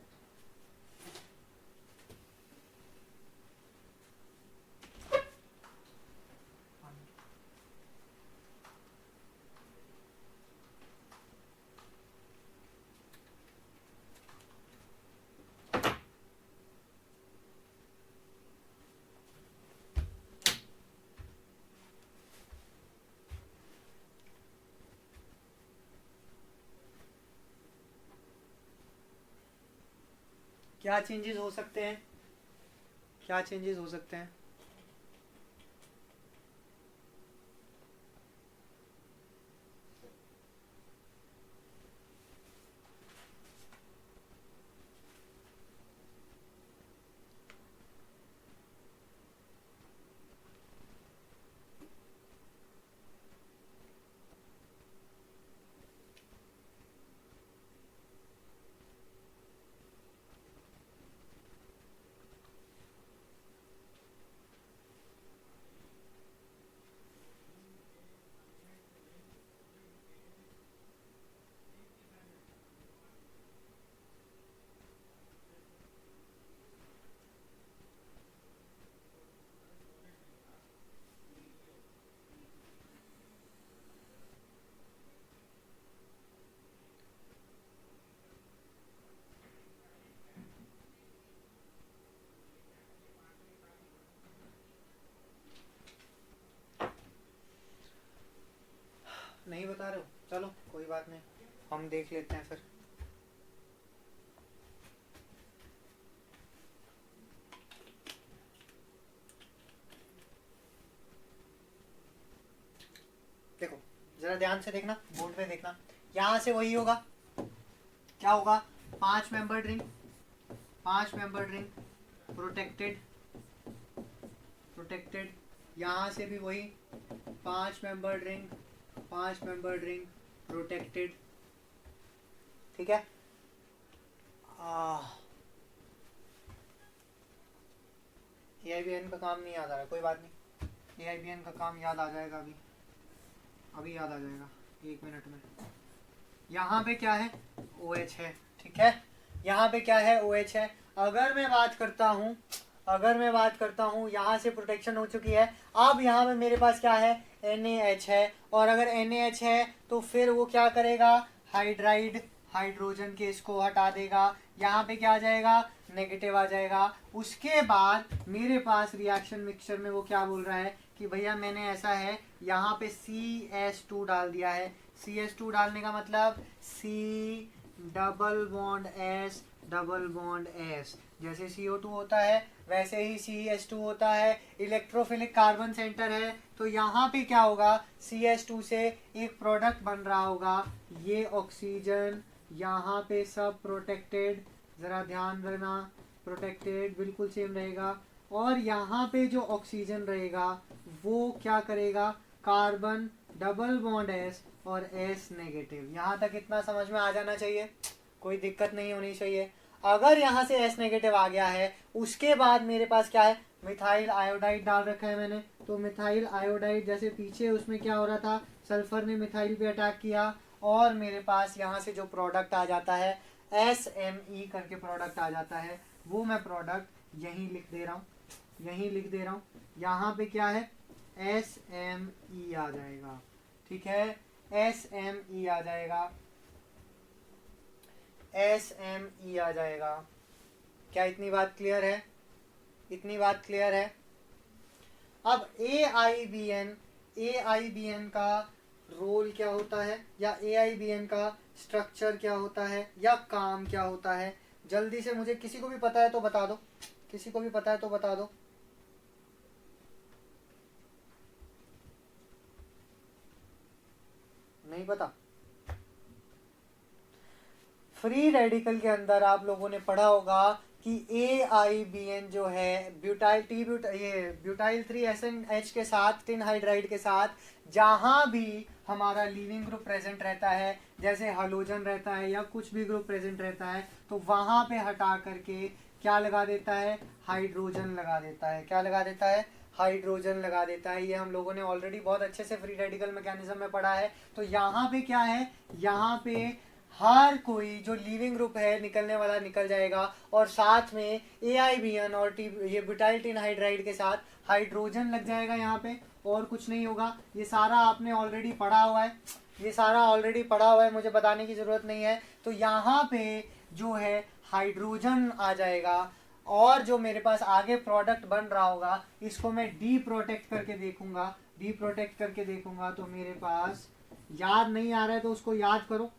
क्या चेंजेस हो सकते हैं? नहीं बता रहे हो? चलो कोई बात नहीं, हम देख लेते हैं फिर। देखो जरा ध्यान से देखना, बोर्ड पे देखना। यहाँ से वही होगा, क्या होगा? 5 मेंबर रिंग प्रोटेक्टेड। यहाँ से भी वही 5 मेंबर रिंग प्रोटेक्टेड, ठीक है? AIBN का काम नहीं याद आ रहा, कोई बात नहीं, AIBN का काम याद आ जाएगा, अभी याद आ जाएगा 1 मिनट में। यहाँ पे क्या है? OH है, ठीक है? यहाँ पे क्या है? OH है। अगर मैं बात करता हूँ यहाँ से प्रोटेक्शन हो चुकी है। अब यहाँ पे मेरे पास क्या है? NaH है। और अगर NaH है तो फिर वो क्या करेगा? हाइड्रोजन के इसको हटा देगा। यहाँ पे क्या आ जाएगा? नेगेटिव आ जाएगा। उसके बाद मेरे पास रिएक्शन मिक्सचर में वो क्या बोल रहा है कि भैया मैंने ऐसा है यहाँ पे CS2 डाल दिया है। CS2 डालने का मतलब C double bond S double bond S, जैसे CO2 होता है वैसे ही CH2 होता है। इलेक्ट्रोफिलिक कार्बन सेंटर है तो यहाँ पे क्या होगा, CH2 से एक प्रोडक्ट बन रहा होगा, ये ऑक्सीजन यहाँ पे सब प्रोटेक्टेड, ज़रा ध्यान रखना, प्रोटेक्टेड बिल्कुल सेम रहेगा। और यहाँ पे जो ऑक्सीजन रहेगा वो क्या करेगा, कार्बन डबल बॉन्ड S और S नेगेटिव। यहाँ तक इतना समझ में आ जाना चाहिए, कोई दिक्कत नहीं होनी चाहिए। अगर यहाँ से S नेगेटिव आ गया है, उसके बाद मेरे पास क्या है, मिथाइल आयोडाइड डाल रखा है मैंने, तो मिथाइल आयोडाइड जैसे पीछे उसमें क्या हो रहा था, सल्फर ने मिथाइल पे अटैक किया और मेरे पास यहाँ से जो प्रोडक्ट आ जाता है SME करके प्रोडक्ट आ जाता है, वो मैं प्रोडक्ट यहीं लिख दे रहा हूँ, यहीं लिख दे रहा हूँ। यहाँ पे क्या है, SME आ जाएगा, ठीक है, SME आ जाएगा, SME आ जाएगा। क्या इतनी बात क्लियर है, इतनी बात क्लियर है। अब AIBN का रोल क्या होता है, या AIBN का स्ट्रक्चर क्या होता है, या काम क्या होता है, जल्दी से मुझे, किसी को भी पता है तो बता दो, किसी को भी पता है तो बता दो। नहीं पता? फ्री रेडिकल के अंदर आप लोगों ने पढ़ा होगा कि AIBN जो है ब्यूटाइल 3SNH के साथ, टिन हाइड्राइड के साथ, जहां भी हमारा लीविंग ग्रुप प्रेजेंट रहता है, जैसे हाइड्रोजन रहता है या कुछ भी ग्रुप प्रेजेंट रहता है, तो वहां पे हटा करके क्या लगा देता है, हाइड्रोजन लगा देता है। क्या लगा देता है, हाइड्रोजन लगा देता है। ये हम लोगों ने ऑलरेडी बहुत अच्छे से फ्री रेडिकल मैकेनिज्म में पढ़ा है। तो यहाँ पे क्या है, यहाँ पे हर कोई जो लीविंग ग्रुप है निकलने वाला निकल जाएगा, और साथ में AIBN और ये ब्यूटाइल टिन हाइड्राइड के साथ हाइड्रोजन लग जाएगा यहाँ पे, और कुछ नहीं होगा। ये सारा आपने ऑलरेडी पढ़ा हुआ है, ये सारा ऑलरेडी पढ़ा हुआ है, मुझे बताने की जरूरत नहीं है। तो यहाँ पे जो है हाइड्रोजन आ जाएगा, और जो मेरे पास आगे प्रोडक्ट बन रहा होगा इसको मैं डी प्रोटेक्ट करके देखूंगा, डी प्रोटेक्ट करके देखूंगा। तो मेरे पास, याद नहीं आ रहा है तो उसको याद करो,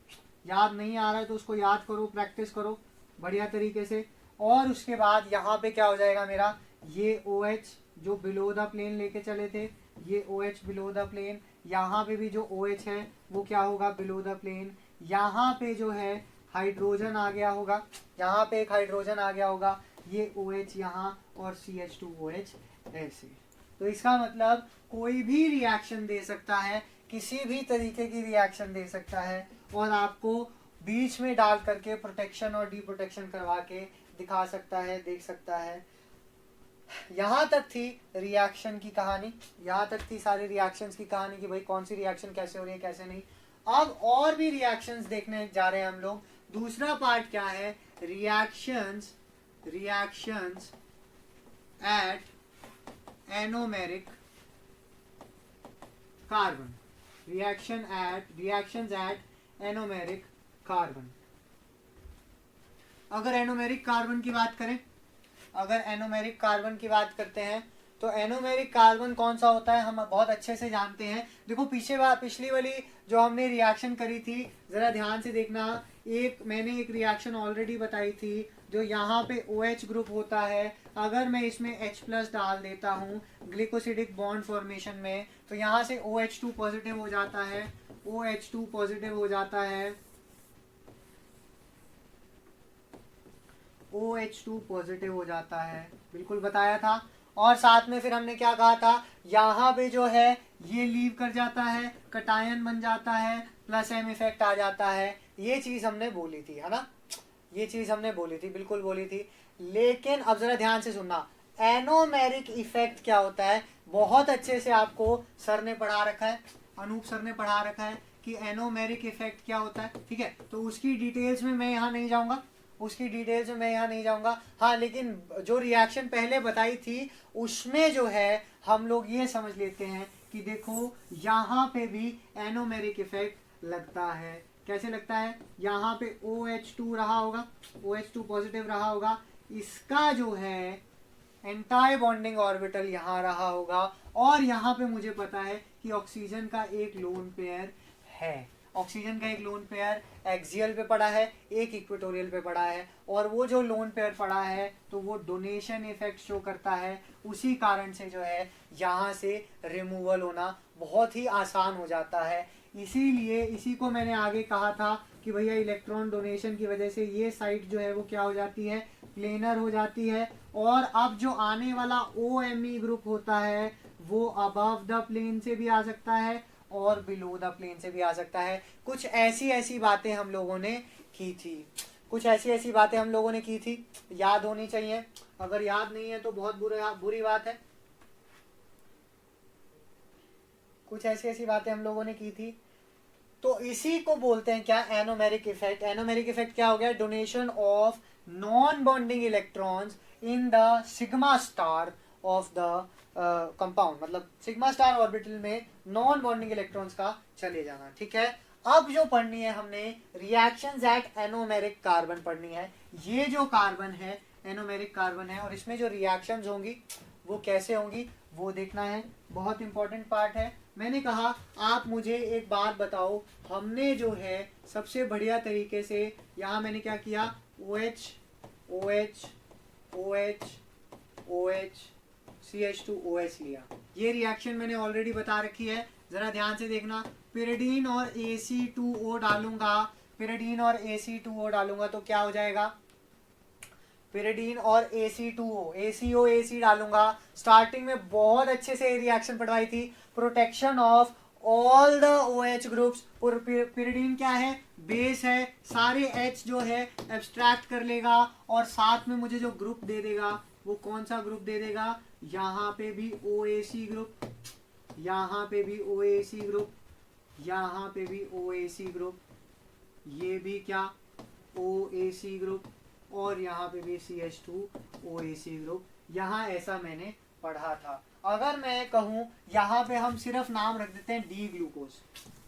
याद नहीं आ रहा है तो उसको याद करो, प्रैक्टिस करो बढ़िया तरीके से। और उसके बाद यहाँ पे क्या हो जाएगा मेरा, ये OH जो बिलो द प्लेन लेके चले थे, ये OH बिलो द प्लेन, यहाँ पे भी जो OH है वो क्या होगा, बिलो द प्लेन। यहाँ पे जो है हाइड्रोजन आ गया होगा, यहाँ पे एक हाइड्रोजन आ गया होगा, ये OH यहाँ, और CH2OH ऐसे। तो इसका मतलब कोई भी रिएक्शन दे सकता है, किसी भी तरीके की रिएक्शन दे सकता है, और आपको बीच में डाल करके प्रोटेक्शन और डी प्रोटेक्शन करवा के दिखा सकता है, देख सकता है। यहाँ तक थी रिएक्शन की कहानी, यहाँ तक थी सारी रिएक्शंस की कहानी कि भाई कौन सी रिएक्शन कैसे हो रही है कैसे नहीं। अब और भी रिएक्शंस देखने जा रहे हैं हम लोग। दूसरा पार्ट क्या है, reactions, reactions at anomeric carbon, reactions at anomeric carbon. अगर एनोमेरिक कार्बन की बात करें, अगर एनोमेरिक कार्बन की बात करते हैं, तो एनोमेरिक कार्बन कौन सा होता है हम बहुत अच्छे से जानते हैं। देखो पिछली वाली जो हमने रिएक्शन करी थी, जरा ध्यान से देखना, मैंने एक रिएक्शन ऑलरेडी बताई थी, जो यहाँ पे OH ग्रुप होता है, अगर मैं इसमें H+ डाल देता हूँ ग्लिकोसिडिक बॉन्ड फॉर्मेशन में, तो यहाँ से OH2 पॉजिटिव हो जाता है, OH2 पॉजिटिव हो जाता है, OH2 पॉजिटिव हो जाता है, बिल्कुल बताया था। और साथ में फिर हमने क्या कहा था, यहाँ पे जो है ये लीव कर जाता है, कटायन बन जाता है, +M इफेक्ट आ जाता है। ये चीज हमने बोली थी, है ना, ये चीज हमने बोली थी, बिल्कुल बोली थी। लेकिन अब जरा ध्यान से सुनना, एनोमेरिक इफेक्ट क्या होता है, बहुत अच्छे से आपको सर ने पढ़ा रखा है, अनूप सर ने पढ़ा रखा है कि एनोमेरिक इफेक्ट क्या होता है, ठीक है। तो उसकी डिटेल्स में मैं यहाँ नहीं जाऊंगा, उसकी डिटेल्स में मैं यहाँ नहीं जाऊंगा। हाँ, लेकिन जो रिएक्शन पहले बताई थी उसमें जो है हम लोग ये समझ लेते हैं कि देखो यहाँ पे भी एनोमेरिक इफेक्ट लगता है। कैसे लगता है, यहाँ पे OH2 रहा होगा, OH2 पॉजिटिव रहा होगा, इसका जो है एंटाई बॉन्डिंग ऑर्बिटल यहाँ रहा होगा, और यहाँ पे मुझे पता है कि ऑक्सीजन का एक लोन पेयर है, ऑक्सीजन का एक लोन पेयर एक्सियल पे पड़ा है, एक इक्वेटोरियल पे पड़ा है, और वो जो लोन पेयर पड़ा है तो वो डोनेशन इफेक्ट शो करता है, उसी कारण से जो है यहाँ से रिमूवल होना बहुत ही आसान हो जाता है। इसीलिए इसी को मैंने आगे कहा था कि भैया इलेक्ट्रॉन डोनेशन की वजह से ये साइट जो है वो क्या हो जाती है, प्लेनर हो जाती है, और अब जो आने वाला OMe ग्रुप होता है वो अबव द प्लेन से भी आ सकता है और बिलो द प्लेन से भी आ सकता है। कुछ ऐसी ऐसी बातें हम लोगों ने की थी, कुछ ऐसी ऐसी बातें हम लोगों ने की थी, याद होनी चाहिए। अगर याद नहीं है तो बहुत बुरी बात है। कुछ ऐसी ऐसी बातें हम लोगों ने की थी, तो इसी को बोलते हैं क्या, एनोमेरिक इफेक्ट। एनोमेरिक इफेक्ट क्या हो गया, donation of non bonding electrons in the sigma star of the compound, मतलब सिग्मा स्टार ऑर्बिटल में नॉन बॉन्डिंग इलेक्ट्रॉन्स का चले जाना। ठीक है, अब जो पढ़नी है हमने रिएक्शंस एट एनोमेरिक कार्बन पढ़नी है। ये जो कार्बन है एनोमेरिक कार्बन है, और इसमें जो रिएक्शंस होंगी वो कैसे होंगी वो देखना है, बहुत इंपॉर्टेंट पार्ट है। मैंने कहा आप मुझे एक बात बताओ, हमने जो है सबसे बढ़िया तरीके से यहाँ मैंने क्या किया, OH OH OH OH CH2OH लिया। ये रिएक्शन मैंने ऑलरेडी बता रखी है, जरा ध्यान से देखना। पिरिडीन और AC2O डालूंगा, पिरिडीन और AC2O डालूंगा तो क्या हो जाएगा, पिरिडीन और AC2O, ACO AC डालूंगा। स्टार्टिंग में बहुत अच्छे से रिएक्शन पढ़वाई थी, protection of all the OH groups. Pyridine क्या है, बेस है, सारे H जो है एब्स्ट्रैक्ट कर लेगा, और साथ में मुझे जो ग्रुप दे देगा वो कौन सा ग्रुप दे देगा, यहाँ पे भी OAC ग्रुप, यहाँ पे भी OAC ग्रुप, यहाँ पे भी OAC ग्रुप, ये भी क्या OAC ग्रुप, और यहाँ पे भी CH2OAC ग्रुप। यहाँ ऐसा मैंने पढ़ा था। अगर मैं कहूँ यहाँ पे हम सिर्फ नाम रख देते हैं डी ग्लूकोज,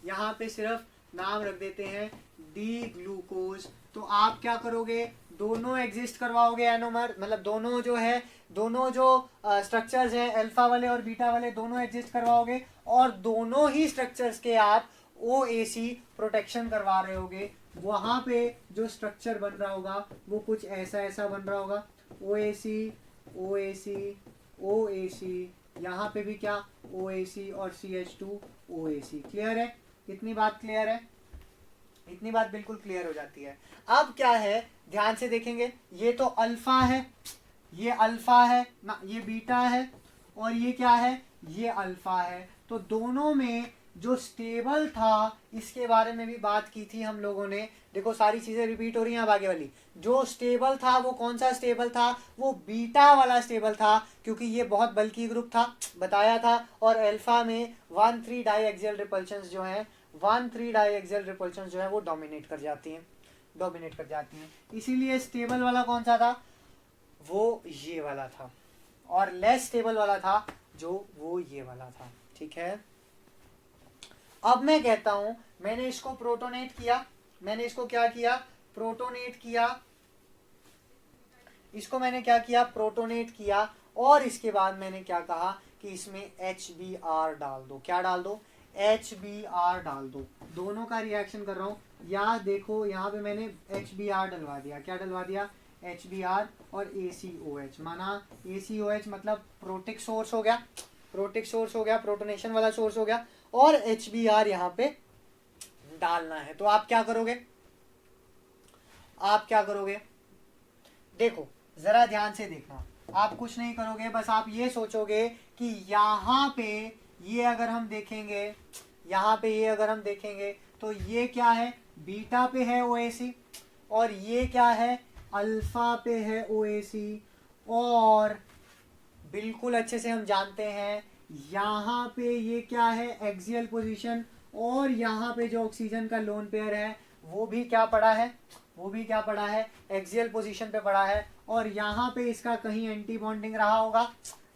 यहाँ पे सिर्फ नाम रख देते हैं डी ग्लूकोज, तो आप क्या करोगे, दोनों एग्जिस्ट करवाओगे एनोमर, मतलब दोनों जो है, दोनों जो स्ट्रक्चर्स हैं अल्फा वाले और बीटा वाले दोनों एग्जिस्ट करवाओगे, और दोनों ही स्ट्रक्चर्स के आप OAC प्रोटेक्शन करवा रहे होगे। वहां पे जो स्ट्रक्चर बन रहा होगा वो कुछ ऐसा ऐसा बन रहा होगा, OAC OAC OAC, यहाँ पे भी क्या OAC और CH2OAC। क्लियर है, इतनी बात क्लियर है, इतनी बात बिल्कुल क्लियर हो जाती है। अब क्या है, ध्यान से देखेंगे, ये तो अल्फा है, ये अल्फा है ना, ये बीटा है, और ये क्या है, ये अल्फा है। तो दोनों में जो स्टेबल था, इसके बारे में भी बात की थी हम लोगों ने। देखो सारी चीजें रिपीट हो रही हैं अब आगे वाली। जो स्टेबल था वो कौन सा स्टेबल था, वो बीटा वाला स्टेबल था, क्योंकि ये बहुत बल्कि ग्रुप था, बताया था। और अल्फा में 1,3 डाईएक्सियल रिपल्शंस जो है, 1,3 डाईएक्सियल रिपल्शंस जो है वो डोमिनेट कर जाती हैं, डोमिनेट कर जाती हैं। इसीलिए स्टेबल वाला कौन सा था, वो ये वाला था, और लेस स्टेबल वाला था जो वो ये वाला था। ठीक है, अब मैं कहता हूं मैंने इसको प्रोटोनेट किया, मैंने इसको क्या किया, प्रोटोनेट किया, इसको मैंने क्या किया, प्रोटोनेट किया, और इसके बाद मैंने क्या कहा कि इसमें HBr डाल दो। क्या डाल दो, HBr डाल दो। दोनों का रिएक्शन कर रहा हूं, या देखो यहाँ पे मैंने HBr डलवा दिया। क्या डलवा दिया, HBr और ACOH, माना ACOH मतलब प्रोटिक सोर्स हो गया, प्रोटिक सोर्स हो गया, प्रोटोनेशन वाला सोर्स हो गया, और HBr यहाँ पे डालना है। तो आप क्या करोगे, आप क्या करोगे, देखो जरा ध्यान से देखना, आप कुछ नहीं करोगे, बस आप ये सोचोगे कि यहाँ पे ये अगर हम देखेंगे, यहाँ पे ये अगर हम देखेंगे तो ये क्या है, बीटा पे है OAC, और ये क्या है, अल्फा पे है OAC, और बिल्कुल अच्छे से हम जानते हैं यहाँ पे ये क्या है, एक्सियल पोजीशन, और यहाँ पे जो ऑक्सीजन का लोन पेयर है वो भी क्या पड़ा है, वो भी क्या पड़ा है, एक्सियल पोजीशन पे पड़ा है। और यहाँ पे इसका कहीं एंटी बॉन्डिंग रहा होगा,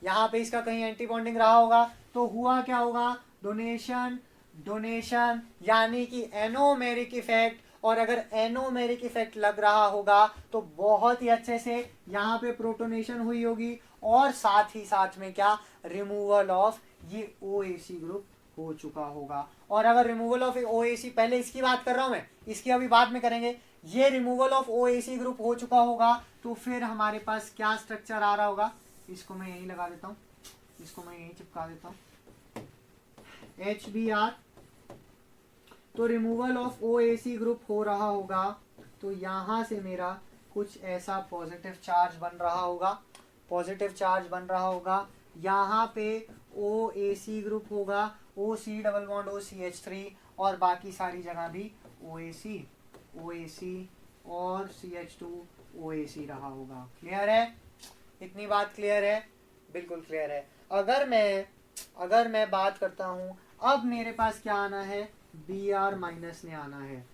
यहाँ पे इसका कहीं एंटी बॉन्डिंग रहा होगा, तो हुआ क्या होगा, डोनेशन, डोनेशन यानी कि एनोमेरिक इफेक्ट। और अगर एनोमेरिक इफेक्ट लग रहा होगा तो बहुत ही अच्छे से यहाँ पे प्रोटोनेशन हुई होगी, और साथ ही साथ में क्या, रिमूवल ऑफ ये OAC ग्रुप हो चुका होगा। और अगर रिमूवल ऑफ OAC, पहले इसकी बात कर रहा हूं मैं, इसकी अभी बाद में करेंगे, ये रिमूवल ऑफ OAC ग्रुप हो चुका होगा तो फिर हमारे पास क्या स्ट्रक्चर आ रहा होगा, इसको मैं यही लगा देता हूं, इसको मैं यही चिपका देता हूं, HBr। तो रिमूवल ऑफ OAC ग्रुप हो रहा होगा तो यहां से मेरा कुछ ऐसा पॉजिटिव चार्ज बन रहा होगा, पॉजिटिव चार्ज बन रहा होगा। यहाँ पे OAC ग्रुप होगा, OC डबल बॉन्ड OCH3, और बाकी सारी जगह भी OAC और CH2 OAC रहा होगा। क्लियर है? इतनी बात क्लियर है? बिल्कुल क्लियर है। अगर मैं बात करता हूं, अब मेरे पास क्या आना है, Br माइनस ने आना है।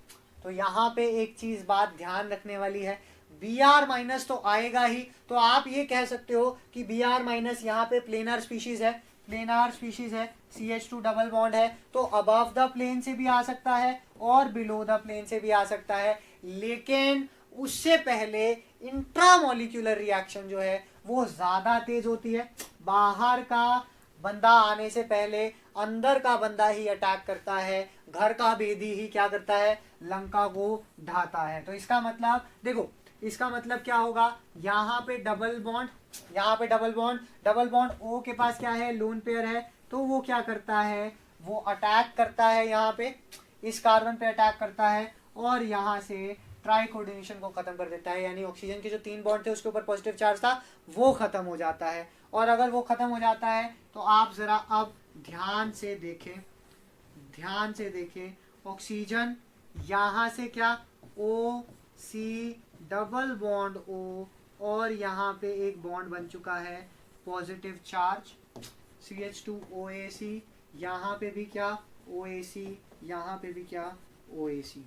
तो यहाँ पे एक चीज बात ध्यान रखने वाली है, Br माइनस तो आएगा ही, तो आप ये कह सकते हो कि Br माइनस यहाँ पे प्लेनर स्पीशीज है, प्लेनर स्पीशीज है, CH2 डबल बॉन्ड है, तो अबव द प्लेन से भी आ सकता है और बिलो द प्लेन से भी आ सकता है। लेकिन उससे पहले इंट्रामोलिक्यूलर रिएक्शन जो है वो ज्यादा तेज होती है। बाहर का बंदा आने से पहले अंदर का बंदा ही अटैक करता है, घर का भेदी ही क्या करता है, लंका को ढाता है। तो इसका मतलब देखो, इसका मतलब क्या होगा, यहाँ पे डबल बॉन्ड, यहाँ पे डबल बॉन्ड O के पास क्या है, लोन पेयर है, तो वो क्या करता है, वो अटैक करता है, यहाँ पे इस कार्बन पे अटैक करता है और यहाँ से ट्राई कोऑर्डिनेशन को खत्म कर देता है। यानी ऑक्सीजन के जो 3 बॉन्ड थे उसके ऊपर पॉजिटिव चार्ज था वो खत्म हो जाता है। और अगर वो खत्म हो जाता है तो आप जरा अब ध्यान से देखें, ऑक्सीजन यहाँ से क्या, OC डबल बॉन्ड O, और यहाँ पे एक बॉन्ड बन चुका है पॉजिटिव चार्ज CH2 OAC, यहाँ पे भी क्या OAC, यहाँ पे भी क्या OAC।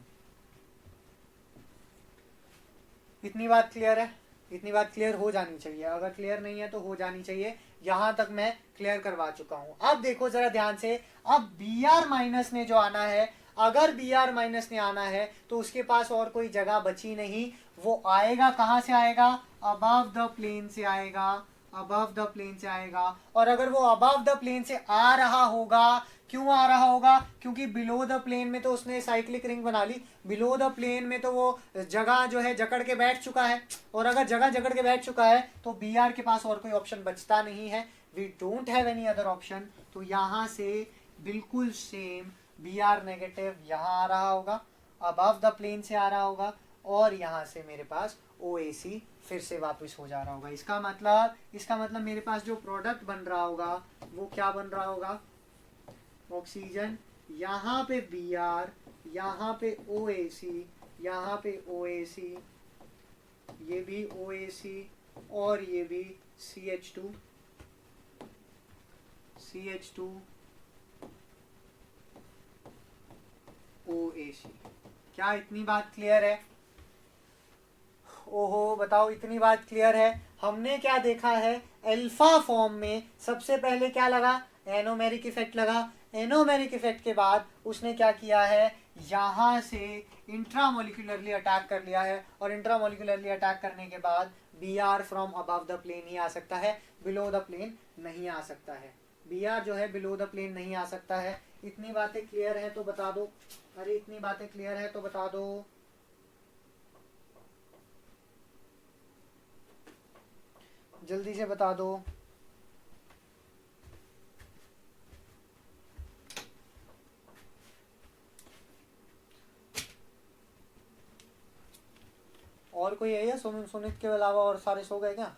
इतनी बात क्लियर है? इतनी बात क्लियर हो जानी चाहिए, अगर क्लियर नहीं है तो हो जानी चाहिए। यहां तक मैं क्लियर करवा चुका हूं। अब देखो जरा ध्यान से, अब Br माइनस ने जो आना है, अगर Br माइनस ने आना है तो उसके पास और कोई जगह बची नहीं, वो आएगा कहां से आएगा, अबव द प्लेन से आएगा, अबव द प्लेन से आएगा। और अगर वो अबव द प्लेन से आ रहा होगा, क्यों आ रहा होगा, क्योंकि बिलो द प्लेन में तो उसने साइक्लिक रिंग बना ली, बिलो द प्लेन में तो वो जगह जो है जकड़ के बैठ चुका है, और अगर जगह जकड़ के बैठ चुका है तो Br के पास और कोई ऑप्शन बचता नहीं है, we don't have any other option. तो यहाँ से बिल्कुल सेम Br नेगेटिव यहाँ आ रहा होगा, अबव द प्लेन से आ रहा होगा, और यहाँ से मेरे पास OAC फिर से वापस हो जा रहा होगा। इसका मतलब मेरे पास जो प्रोडक्ट बन रहा होगा वो क्या बन रहा होगा, ऑक्सीजन, यहाँ पे Br, यहाँ पे OAC, यहाँ पे OAC, ये भी OAC, और ये भी CH2 OAC। क्या इतनी बात क्लियर है? ओहो बताओ, इतनी बात क्लियर है? हमने क्या देखा है, अल्फा फॉर्म में सबसे पहले क्या लगा, एनोमेरिक इफेक्ट लगा। एनोमेरिक इफेक्ट के बाद उसने क्या किया है, यहाँ से इंट्रामोलिकुलरली अटैक कर लिया है, और इंट्रामोलिकुलरली अटैक करने के बाद Br from above the plane ही आ सकता है, बिलो द प्लेन नहीं आ सकता है। Br जो है बिलो द प्लेन नहीं आ सकता है। इतनी बातें क्लियर है तो बता दो, अरे इतनी बातें क्लियर है तो बता दो, जल्दी से बता दो। और कोई है या सुनित के अलावा और सारे सो गए क्या?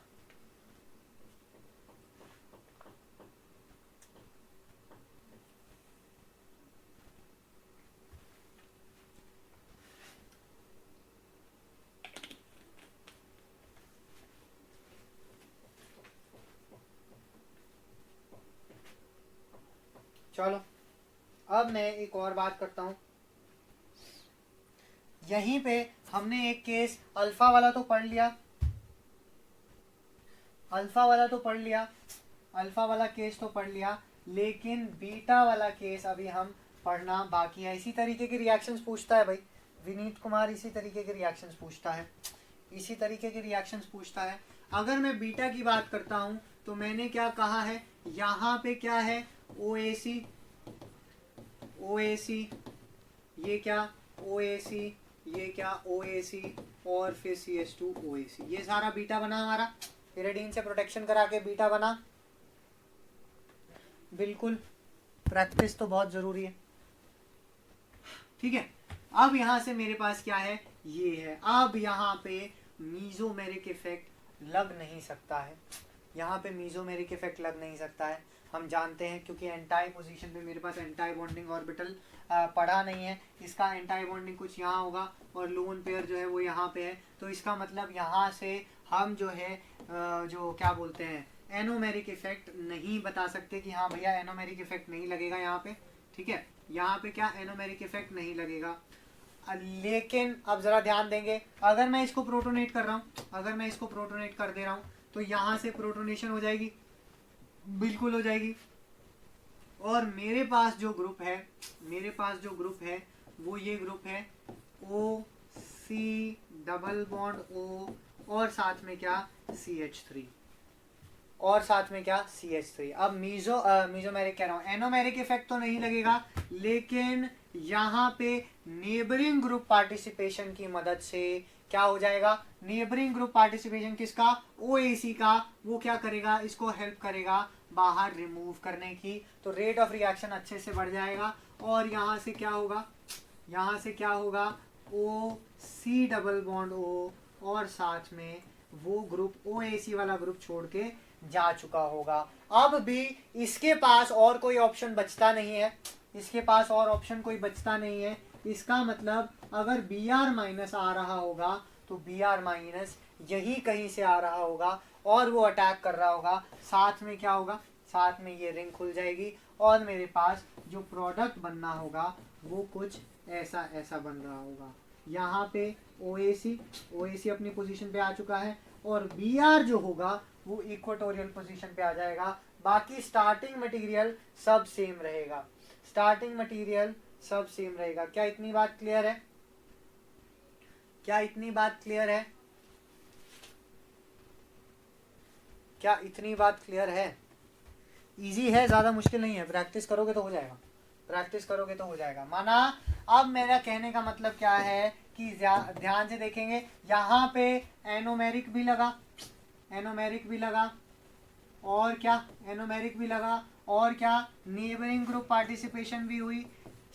चलो अब मैं एक और बात करता हूं। यहीं पे हमने एक केस अल्फा वाला तो पढ़ लिया, अल्फा वाला केस तो पढ़ लिया, लेकिन बीटा वाला केस अभी हम पढ़ना बाकी है। इसी तरीके के रिएक्शंस पूछता है भाई विनीत कुमार, इसी तरीके के रिएक्शंस पूछता है, अगर मैं बीटा की बात करता हूं तो मैंने क्या कहा है, यहाँ पे क्या है, OAC, OAC, ये क्या OAC, ये क्या OAC, और फिर CH2 OAC, ये सारा बीटा बना हमारा, इरिडीन से प्रोटेक्शन करा के बीटा बना। बिल्कुल, प्रैक्टिस तो बहुत जरूरी है, ठीक है। अब यहां से मेरे पास क्या है, ये है। अब यहाँ पे मीजोमेरिक इफेक्ट लग नहीं सकता है, यहाँ पे मीजोमेरिक इफेक्ट लग नहीं सकता है, हम जानते हैं, क्योंकि एंटाई पोजीशन पे मेरे पास एंटाई बॉन्डिंग ऑर्बिटल पड़ा नहीं है। इसका एंटाई बॉन्डिंग कुछ यहाँ होगा और लोन पेयर जो है वो यहाँ पे है, तो इसका मतलब यहाँ से हम जो है जो क्या बोलते हैं, एनोमेरिक इफेक्ट नहीं बता सकते कि हाँ भैया एनोमेरिक इफेक्ट नहीं लगेगा यहाँ पे, ठीक है। यहाँ पे क्या एनोमेरिक इफेक्ट नहीं लगेगा। लेकिन अब जरा ध्यान देंगे, अगर मैं इसको प्रोटोनेट कर रहा हूँ, अगर मैं इसको प्रोटोनेट कर दे रहा हूँ, तो यहाँ से प्रोटोनेशन हो जाएगी, बिल्कुल हो जाएगी। और मेरे पास जो ग्रुप है, मेरे पास जो ग्रुप है वो ये ग्रुप है OC डबल बॉन्ड O, और साथ में क्या CH3, और साथ में क्या CH3। अब मीजोमेरिक कह रहा हूँ, एनोमेरिक इफेक्ट तो नहीं लगेगा, लेकिन यहाँ पे नेबरिंग ग्रुप पार्टिसिपेशन की मदद से क्या हो जाएगा, नेबरिंग ग्रुप पार्टिसिपेशन किसका, OAC का, वो क्या करेगा, इसको हेल्प करेगा बाहर रिमूव करने की, तो रेट ऑफ रिएक्शन अच्छे से बढ़ जाएगा। और यहाँ से क्या होगा, यहाँ से क्या होगा, OC डबल बॉन्ड O, और साथ में वो ग्रुप OAC वाला ग्रुप छोड़ के जा चुका होगा। अब भी इसके पास और कोई ऑप्शन बचता नहीं है, इसके पास और ऑप्शन कोई बचता नहीं है। इसका मतलब अगर Br माइनस आ रहा होगा तो Br माइनस यही कहीं से आ रहा होगा और वो अटैक कर रहा होगा, साथ में क्या होगा, साथ में ये रिंग खुल जाएगी और मेरे पास जो प्रोडक्ट बनना होगा वो कुछ ऐसा ऐसा बन रहा होगा। यहाँ पे OAC अपनी पोजीशन पे आ चुका है और Br जो होगा वो इक्वेटोरियल पोजीशन पे आ जाएगा। बाकी स्टार्टिंग मटेरियल सब सेम रहेगा, स्टार्टिंग मटेरियल सब सेम रहेगा। क्या इतनी बात क्लियर है, क्या इतनी बात क्लियर है, क्या इतनी बात क्लियर है? इजी है, ज्यादा मुश्किल नहीं है, प्रैक्टिस करोगे तो हो जाएगा, प्रैक्टिस करोगे तो हो जाएगा। माना अब मेरा कहने का मतलब क्या है कि ध्यान से देखेंगे, यहाँ पे एनोमेरिक भी लगा, एनोमेरिक भी लगा, और क्या एनोमेरिक भी लगा, और क्या नेबरिंग ग्रुप पार्टिसिपेशन भी हुई।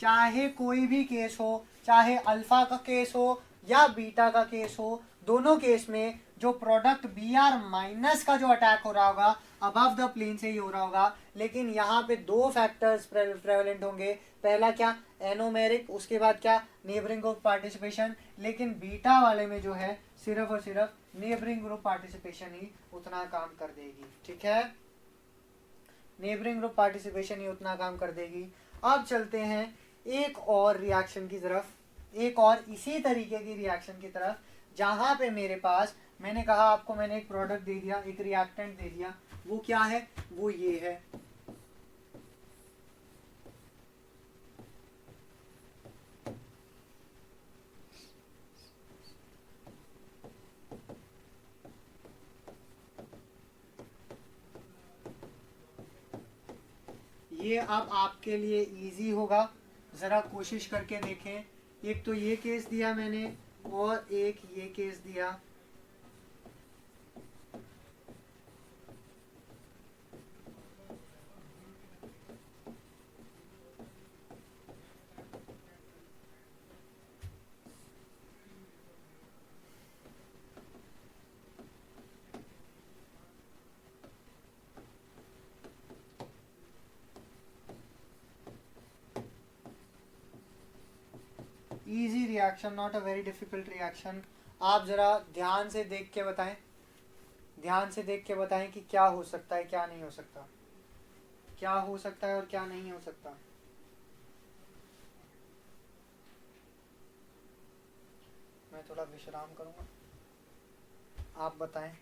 चाहे कोई भी केस हो, चाहे अल्फा का केस हो या बीटा का केस हो, दोनों केस में जो प्रोडक्ट Br माइनस का जो अटैक हो रहा होगा अबव द प्लेन से ही हो रहा होगा। लेकिन यहाँ पे दो फैक्टर्स प्रेवलेंट होंगे, पहला क्या एनोमेरिक, उसके बाद क्या नेबरिंग ग्रुप पार्टिसिपेशन। लेकिन बीटा वाले में जो है सिर्फ और सिर्फ नेबरिंग ग्रुप पार्टिसिपेशन ही उतना काम कर देगी, ठीक है, नेबरिंग ग्रुप पार्टिसिपेशन ही उतना काम कर देगी। अब चलते हैं एक और रिएक्शन की तरफ, एक और इसी तरीके की रिएक्शन की तरफ, जहां पे मेरे पास, मैंने कहा आपको, मैंने एक प्रोडक्ट दे दिया, एक रिएक्टेंट दे दिया, वो क्या है, वो ये है। ये अब आपके लिए इजी होगा, ज़रा कोशिश करके देखें। एक तो ये केस दिया मैंने और एक ये केस दिया। Easy reaction, not a very difficult reaction. आप ज़रा ध्यान से देख के बताएं, ध्यान से देख के बताएं कि क्या हो सकता है, क्या नहीं हो सकता, क्या हो सकता है और क्या नहीं हो सकता। मैं थोड़ा विश्राम करूंगा, आप बताएं।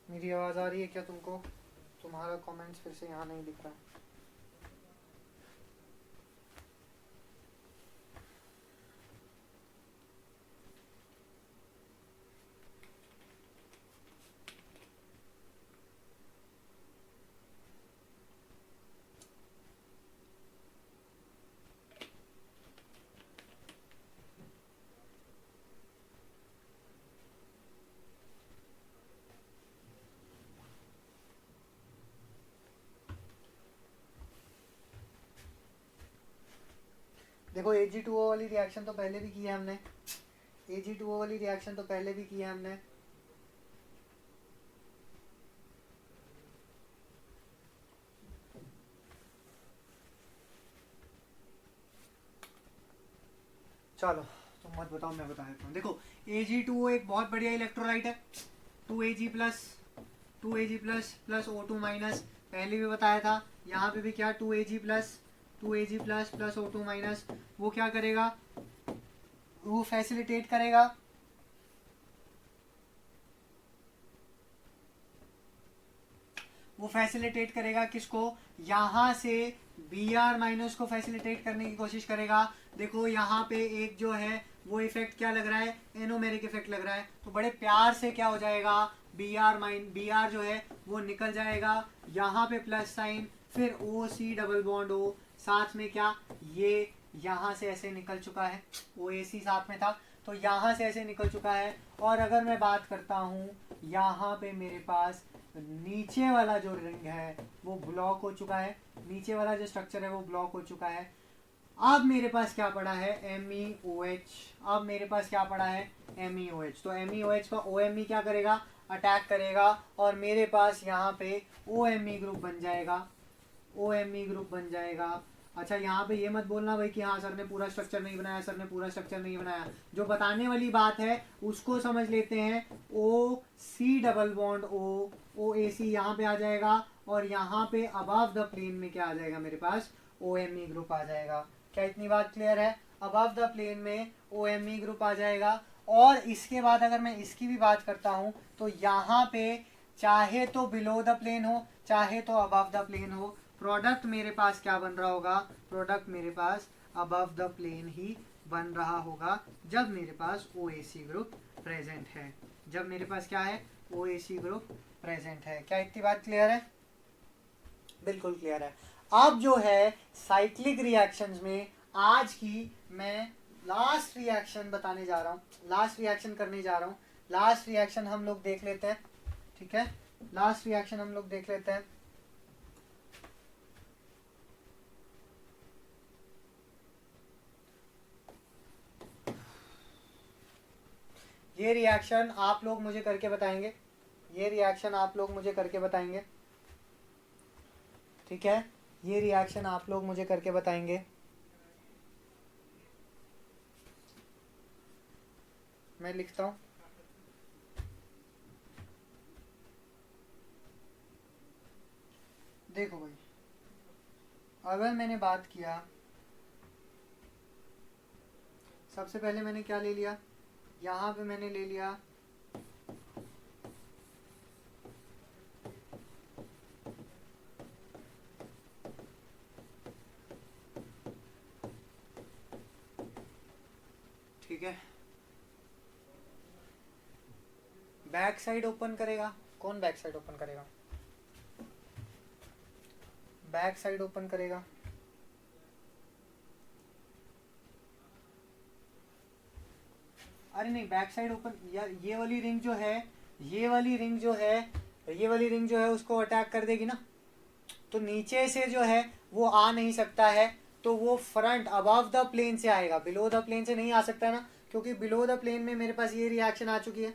मेरी आवाज़ आ रही है क्या तुमको? तुम्हारा कमेंट्स फिर से यहाँ नहीं दिख रहा है। देखो Ag2O वाली रिएक्शन तो पहले भी की है हमने। Ag2O वाली रिएक्शन तो पहले भी की है हमने। चलो तुम मत बताओ, मैं बता देता हूँ। देखो Ag2O एक बहुत बढ़िया इलेक्ट्रोलाइट है। 2Ag plus 2Ag plus plus O2 minus, पहले भी बताया था। यहाँ पे भी क्या 2Ag plus plus O2 minus, वो क्या करेगा, वो फैसिलिटेट करेगा किसको, यहाँ से Br माइनस को फैसिलिटेट करने की कोशिश करेगा। देखो यहाँ पे एक जो है वो इफेक्ट क्या लग रहा है, एनोमेरिक इफेक्ट लग रहा है। तो बड़े प्यार से क्या हो जाएगा, Br जो है वो निकल जाएगा, यहाँ पे प्लस साइन, फिर OC डबल बॉन्ड O, साथ में क्या, ये यहाँ से ऐसे निकल चुका है, OAC साथ में था तो यहाँ से ऐसे निकल चुका है। और अगर मैं बात करता हूँ यहाँ पे मेरे पास नीचे वाला जो रिंग है वो ब्लॉक हो चुका है, नीचे वाला जो स्ट्रक्चर है वो ब्लॉक हो चुका है। अब मेरे पास क्या पड़ा है, MEOH। अब मेरे पास क्या पड़ा है, MEOH। तो MEOH का OMe क्या करेगा, अटैक करेगा, और मेरे पास यहाँ पे OMe ग्रुप बन जाएगा, OMe ग्रुप बन जाएगा। अच्छा यहाँ पे ये मत बोलना भाई कि हाँ सर ने पूरा स्ट्रक्चर नहीं बनाया, सर ने पूरा स्ट्रक्चर नहीं बनाया। जो बताने वाली बात है उसको समझ लेते हैं। OC double bond O, OAC यहाँ पे आ जाएगा, और यहाँ पे अबव द प्लेन में क्या आ जाएगा, मेरे पास OMe ग्रुप आ जाएगा। क्या इतनी बात क्लियर है? अबव द प्लेन में OMe ग्रुप आ जाएगा। और इसके बाद अगर मैं इसकी भी बात करता हूँ तो यहाँ पे चाहे तो बिलो द प्लेन हो, चाहे तो अबव द प्लेन हो, प्रोडक्ट मेरे पास क्या बन रहा होगा, प्रोडक्ट मेरे पास अबव द प्लेन ही बन रहा होगा, जब मेरे पास OAC ग्रुप प्रेजेंट है। जब मेरे पास क्या है, OAC ग्रुप प्रेजेंट है। क्या इतनी बात क्लियर है? बिल्कुल क्लियर है। अब जो है साइक्लिक रिएक्शंस में आज की मैं लास्ट रिएक्शन बताने जा रहा हूँ, लास्ट रिएक्शन करने जा रहा हूँ। लास्ट रिएक्शन हम लोग देख लेते हैं, ठीक है, लास्ट रिएक्शन हम लोग देख लेते हैं। ये रिएक्शन आप लोग मुझे करके बताएंगे, ये रिएक्शन आप लोग मुझे करके बताएंगे, ठीक है, ये रिएक्शन आप लोग मुझे करके बताएंगे। मैं लिखता हूँ, देखो भाई, अगर मैंने बात किया, सबसे पहले मैंने क्या ले लिया, यहाँ पे मैंने ले लिया ठीक है, बैक साइड ओपन करेगा। कौन बैक साइड ओपन करेगा, बैक साइड ओपन करेगा। अरे नहीं, बैक साइड ओपन यार, ये वाली रिंग जो है, ये वाली रिंग जो है, ये वाली रिंग जो है उसको अटैक कर देगी ना, तो नीचे से जो है वो आ नहीं सकता है, तो वो फ्रंट अबव द प्लेन से आएगा, बिलो द प्लेन से नहीं आ सकता ना, क्योंकि बिलो द प्लेन में मेरे पास ये रिएक्शन आ चुकी है,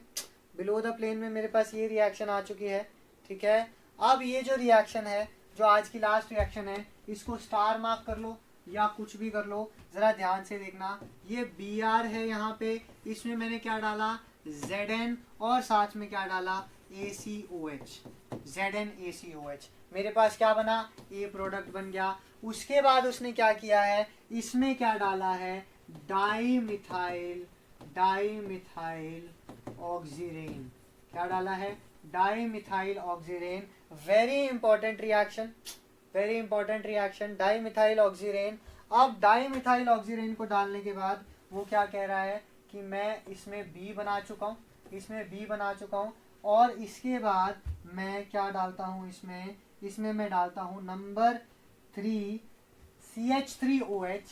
बिलो द प्लेन में मेरे पास ये रिएक्शन आ चुकी है, ठीक है। अब ये जो रिएक्शन है, जो आज की लास्ट रिएक्शन है, इसको स्टार मार्क कर लो या कुछ भी कर लो, जरा ध्यान से देखना। ये Br है यहाँ पे, इसमें मैंने क्या डाला Zn और साथ में क्या डाला ACOH, ZnACOH। मेरे पास क्या बना, ए प्रोडक्ट बन गया। उसके बाद उसने क्या किया है, इसमें क्या डाला है डाईमिथाइल ऑक्सीरेन। क्या डाला है dimethyl oxirane. Very important reaction, very important reaction, dimethyl oxirane. अब डाईमिथाइल ऑक्सीरेन को डालने के बाद वो क्या कह रहा है कि मैं इसमें बी बना चुका हूँ, इसमें बी बना चुका हूँ। और इसके बाद मैं क्या डालता हूँ इसमें मैं डालता हूँ number 3 CH3OH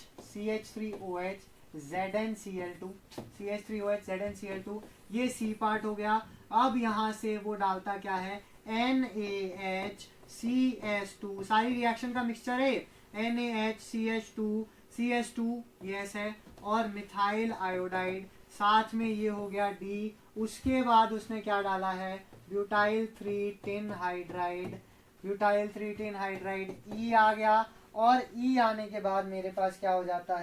ZnCl2 CH3OH ZnCl2। ये सी पार्ट हो गया। अब यहाँ से वो डालता क्या है NaHCH2, सारी रिएक्शन का मिक्सचर है NaHCH2 यस है, और मिथाइल आयोडाइड, साथ में ये हो गया D। उसके बाद उसने क्या डाला है ब्यूटाइल 3 टिन हाइड्राइड E आ गया। और E आने के बाद मेरे पास क्या हो जाता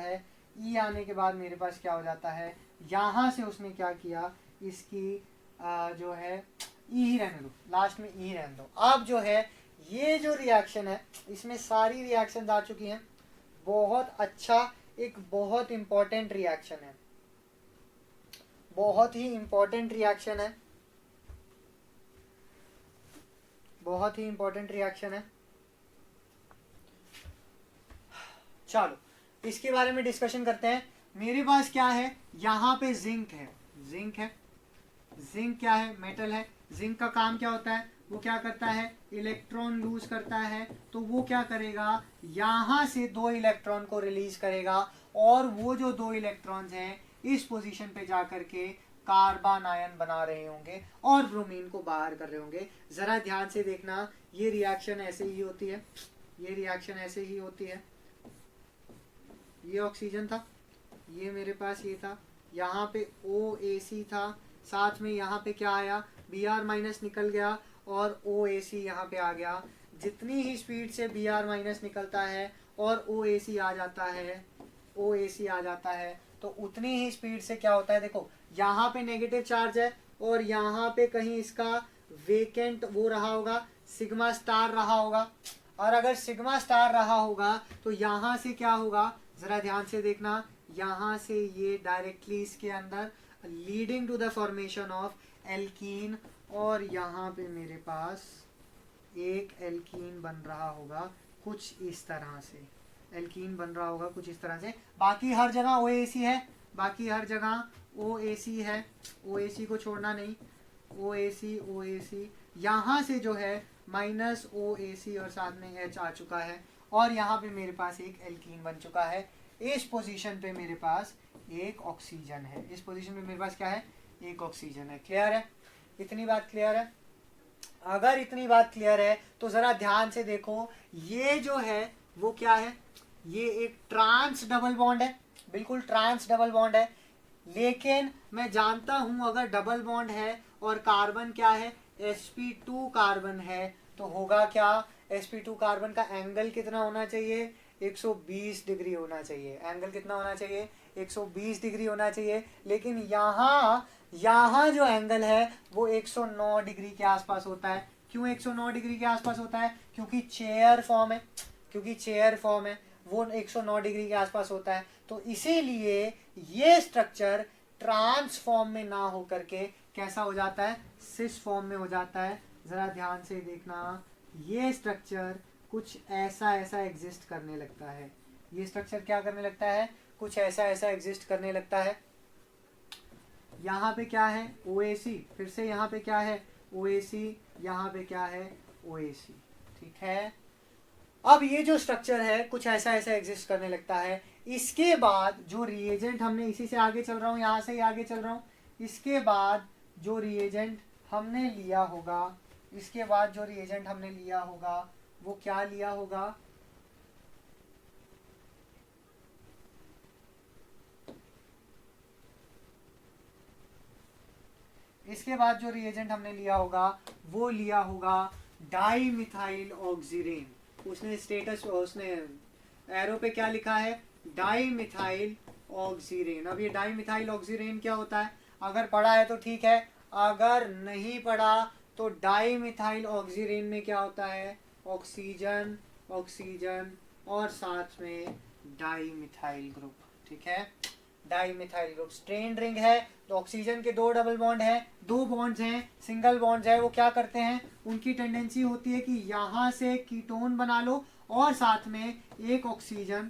है, यहाँ से उसने क्या किया, इसकी जो है E ही रहने दो, लास्ट में E ही रहने दो। अब जो है ये जो रिएक्शन है इसमें सारी रिएक्शन आ चुकी हैं। बहुत अच्छा, एक बहुत इंपॉर्टेंट रिएक्शन है, बहुत ही इंपॉर्टेंट रिएक्शन है, बहुत ही इंपॉर्टेंट रिएक्शन है। चलो इसके बारे में डिस्कशन करते हैं। मेरे पास क्या है, यहाँ पे जिंक है, जिंक क्या है, मेटल है। जिंक का काम क्या होता है, वो क्या करता है इलेक्ट्रॉन लूज करता है। तो वो क्या करेगा, यहाँ से 2 इलेक्ट्रॉन को रिलीज करेगा, और वो जो 2 इलेक्ट्रॉन्स हैं इस पोजीशन पे जाकर के कार्बन आयन बना रहे होंगे और ब्रोमीन को बाहर कर रहे होंगे। जरा ध्यान से देखना, ये रिएक्शन ऐसे ही होती है, ये रिएक्शन ऐसे ही होती है। ये ऑक्सीजन था, ये मेरे पास ये था, यहाँ पे OAC था, साथ में यहाँ पे क्या आया Br माइनस निकल गया और OAC यहाँ पे आ गया। जितनी ही स्पीड से Br माइनस निकलता है और OAC आ जाता है तो उतनी ही स्पीड से क्या होता है, देखो यहाँ पे नेगेटिव चार्ज है और यहाँ पे कहीं इसका वेकेंट वो रहा होगा, सिग्मा स्टार रहा होगा। और अगर सिग्मा स्टार रहा होगा तो यहाँ से क्या होगा, जरा ध्यान से देखना, यहाँ से ये डायरेक्टली इसके अंदर leading to the formation of alkene, और यहाँ पे मेरे पास एक एल्कीन बन रहा होगा कुछ इस तरह से, एल्कीन बन रहा होगा कुछ इस तरह से। बाकी हर जगह OAC है, बाकी हर जगह OAC है, OAC को छोड़ना नहीं, OAC यहाँ से जो है माइनस OAC और साथ में H आ चुका है, और यहाँ पे मेरे पास एक एल्कीन बन चुका है। इस पोजीशन पे मेरे पास एक ऑक्सीजन है, इस पोजीशन पे मेरे पास क्या है, एक ऑक्सीजन है। क्लियर है, इतनी बात क्लियर है। अगर इतनी बात क्लियर है तो जरा ध्यान से देखो, ये जो है वो क्या है, ये एक ट्रांस डबल बॉन्ड है, बिल्कुल ट्रांस डबल बॉन्ड है। लेकिन मैं जानता हूं अगर डबल बॉन्ड है और कार्बन क्या है sp2 कार्बन है, तो होगा क्या, sp2 कार्बन का एंगल कितना होना चाहिए, 120 डिग्री होना चाहिए। एंगल कितना होना चाहिए, 120 डिग्री होना चाहिए। लेकिन यहाँ जो एंगल है वो 109 डिग्री के आसपास होता है। क्यों 109 डिग्री के आसपास होता है, क्योंकि चेयर फॉर्म है, वो 109 डिग्री के आसपास होता है। तो इसीलिए ये स्ट्रक्चर ट्रांस फॉर्म में ना हो करके कैसा हो जाता है, सिस फॉर्म में हो जाता है। जरा ध्यान से देखना, ये स्ट्रक्चर कुछ ऐसा एग्जिस्ट करने लगता है। ये स्ट्रक्चर क्या करने लगता है, कुछ ऐसा एग्जिस्ट करने लगता है। यहाँ पे क्या है OAC, फिर से यहाँ पे क्या है OAC, यहाँ पे क्या है OAC, ठीक है। अब ये जो स्ट्रक्चर है कुछ ऐसा एग्जिस्ट करने लगता है। इसके बाद जो रिएजेंट हमने, इसी से आगे चल रहा हूँ, यहाँ से ही आगे चल रहा हूँ। इसके बाद जो रिएजेंट हमने लिया होगा, वो क्या लिया होगा, इसके बाद जो रिएजेंट हमने लिया होगा वो लिया होगा डाईमिथाइल ऑक्सीरेन। उसने स्टेटस, उसने एरो पे क्या लिखा है, डाई मिथाइल ऑक्सीरेन। अब ये डाई मिथाइल ऑक्सीरेन क्या होता है, अगर पढ़ा है तो ठीक है, अगर नहीं पढ़ा तो डाई मिथाइल ऑक्सीरेन में क्या होता है, ऑक्सीजन ऑक्सीजन और साथ में डाई मिथाइल ग्रुप, ठीक है, di methyl group. Strain ring है तो ऑक्सीजन के दो डबल बॉन्ड है, दो बॉन्ड्स हैं, सिंगल बॉन्ड्स है, वो क्या करते हैं, उनकी टेंडेंसी होती है कि यहाँ से कीटोन बना लो और साथ में एक ऑक्सीजन